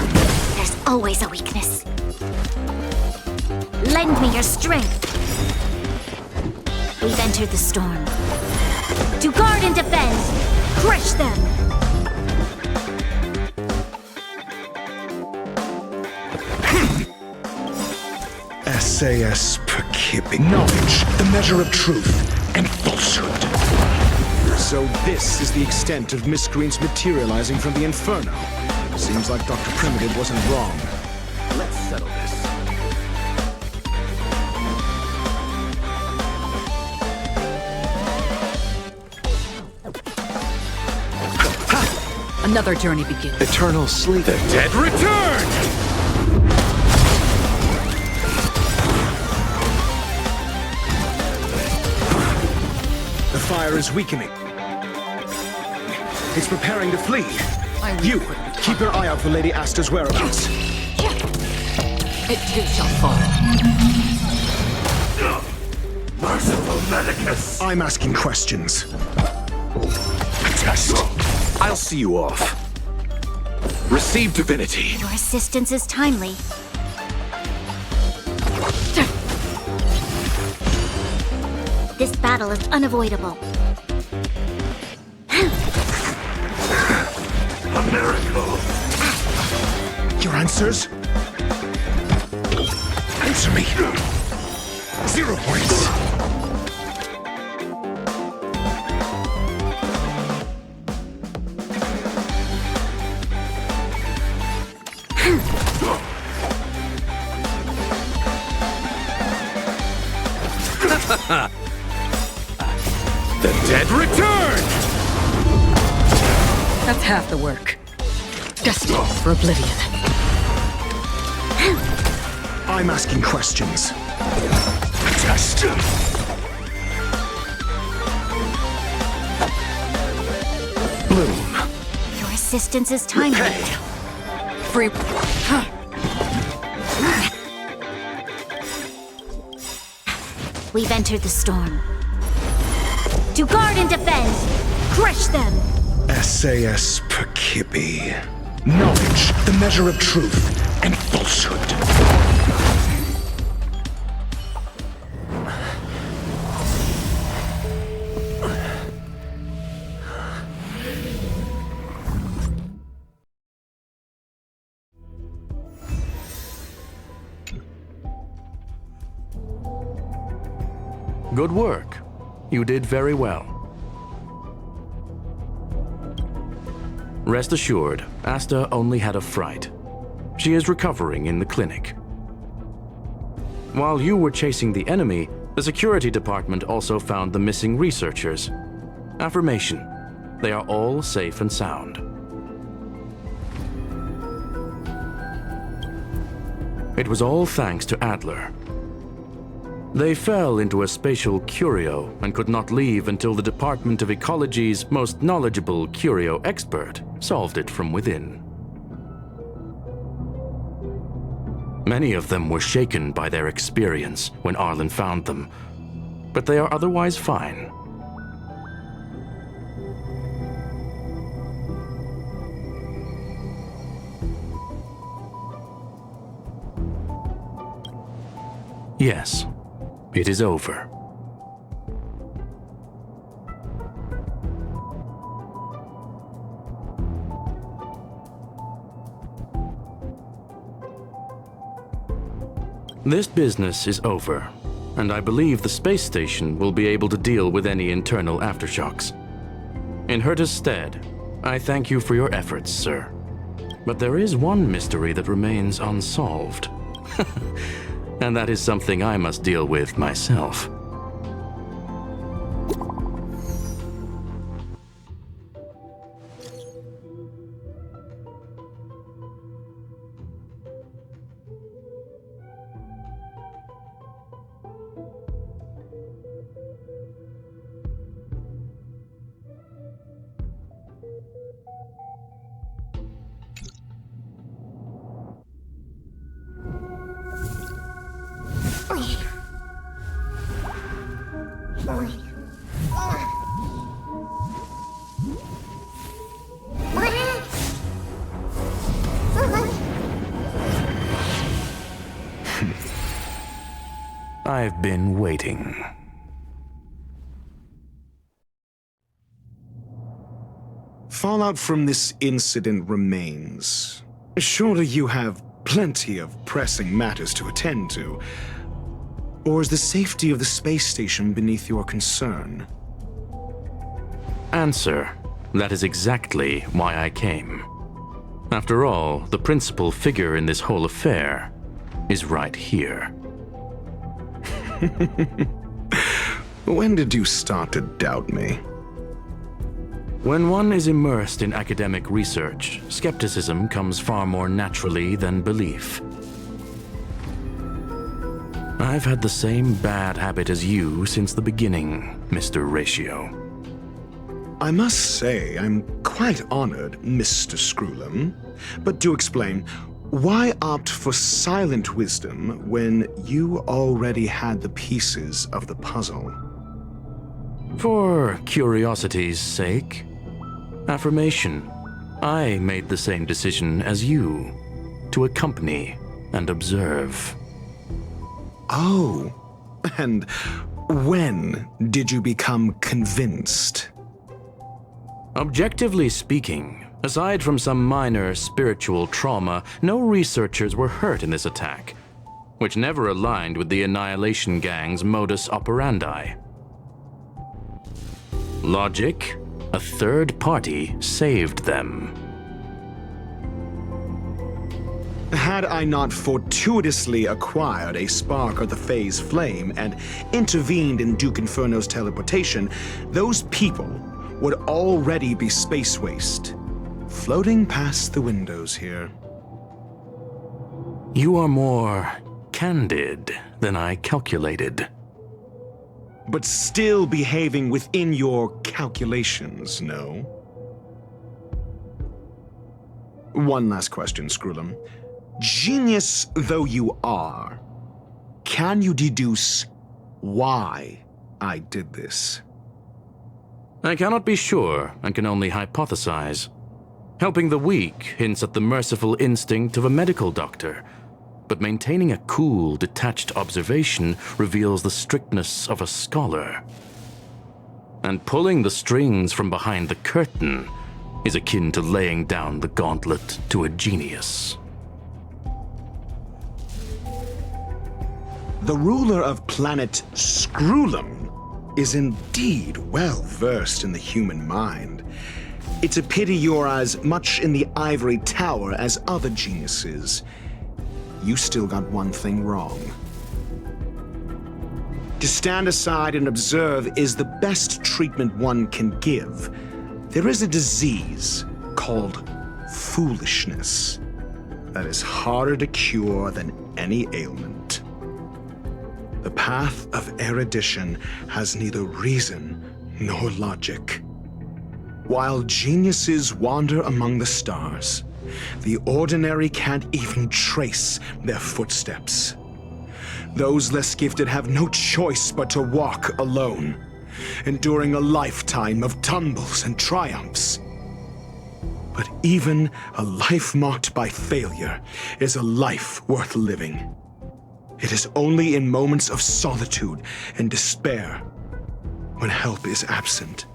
There's always a weakness. Lend me your strength. We've entered the storm. To guard and defend! Crush them! SAS Perkib. Knowledge, the measure of truth, and falsehood. So this is the extent of miscreants materializing from the Inferno. Seems like Dr. Primitive wasn't wrong. Let's settle this. Another journey begins. Eternal sleep. The dead return! The fire is weakening. It's preparing to flee. You, keep your eye out for Lady Asta's whereabouts. It too shall fall. Merciful Medicus! I'm asking questions. A test. I'll see you off. Receive divinity. Your assistance is timely. This battle is unavoidable. A miracle. Your answers? Answer me. 0 points. The dead return! That's half the work. Destined for oblivion. I'm asking questions. Test. Bloom. Your assistance is timely. Free. We've entered the storm. To guard and defend! Crush them! SAS Perkipi. Knowledge, the measure of truth and falsehood. Good work. You did very well. Rest assured, Asta only had a fright. She is recovering in the clinic. While you were chasing the enemy, the security department also found the missing researchers. Affirmation: they are all safe and sound. It was all thanks to Adler. They fell into a spatial curio and could not leave until the Department of Ecology's most knowledgeable curio expert solved it from within. Many of them were shaken by their experience when Arlen found them, but they are otherwise fine. Yes, it is over. This business is over, and I believe the space station will be able to deal with any internal aftershocks. In Herta's stead, I thank you for your efforts, sir. But there is one mystery that remains unsolved. And that is something I must deal with myself. I've been waiting. Fallout from this incident remains. Surely you have plenty of pressing matters to attend to. Or is the safety of the space station beneath your concern? Answer: that is exactly why I came. After all, the principal figure in this whole affair is right here. When did you start to doubt me? When one is immersed in academic research, skepticism comes far more naturally than belief. I've had the same bad habit as you since the beginning, Mr. Ratio. I must say, I'm quite honored, Mr. Screwlam. But do explain, why opt for silent wisdom when you already had the pieces of the puzzle? For curiosity's sake. Affirmation. I made the same decision as you, to accompany and observe. Oh, and when did you become convinced? Objectively speaking, aside from some minor spiritual trauma, no researchers were hurt in this attack, which never aligned with the Annihilation Gang's modus operandi. Logic, a third party saved them. Had I not fortuitously acquired a spark of the Phase Flame and intervened in Duke Inferno's teleportation, those people would already be space waste, floating past the windows here. You are more candid than I calculated. But still behaving within your calculations, no? One last question, Screwlum. Genius though you are, can you deduce why I did this? I cannot be sure and can only hypothesize. Helping the weak hints at the merciful instinct of a medical doctor, but maintaining a cool, detached observation reveals the strictness of a scholar. And pulling the strings from behind the curtain is akin to laying down the gauntlet to a genius. The ruler of planet Screwlum is indeed well versed in the human mind. It's a pity you're as much in the ivory tower as other geniuses. You still got one thing wrong. To stand aside and observe is the best treatment one can give. There is a disease called foolishness that is harder to cure than any ailment. The path of erudition has neither reason nor logic. While geniuses wander among the stars, the ordinary can't even trace their footsteps. Those less gifted have no choice but to walk alone, enduring a lifetime of tumbles and triumphs. But even a life marked by failure is a life worth living. It is only in moments of solitude and despair, when help is absent,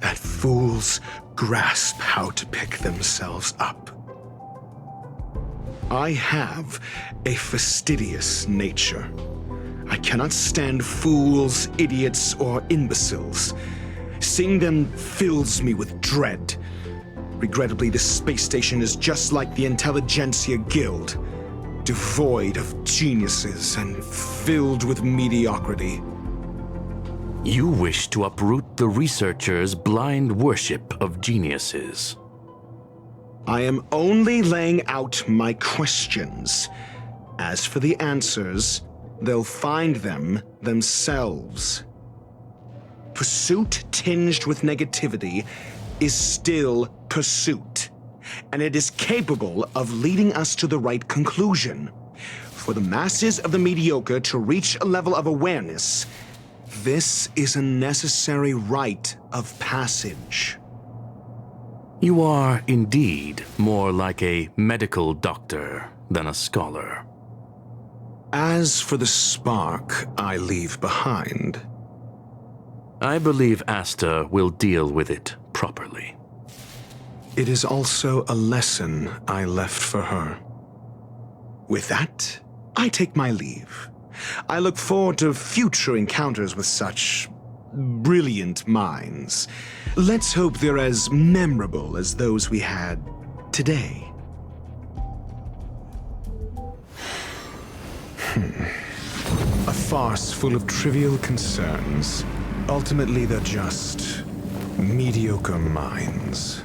that fools grasp how to pick themselves up. I have a fastidious nature. I cannot stand fools, idiots, or imbeciles. Seeing them fills me with dread. Regrettably, this space station is just like the Intelligentsia Guild, devoid of geniuses and filled with mediocrity. You wish to uproot the researchers' blind worship of geniuses. I am only laying out my questions. As for the answers, they'll find them themselves. Pursuit tinged with negativity is still pursuit, and it is capable of leading us to the right conclusion. For the masses of the mediocre to reach a level of awareness, this is a necessary rite of passage. You are indeed more like a medical doctor than a scholar. As for the spark I leave behind, I believe Asta will deal with it properly. It is also a lesson I left for her. With that, I take my leave. I look forward to future encounters with such brilliant minds. Let's hope they're as memorable as those we had today. A farce full of trivial concerns. Ultimately, they're just mediocre minds.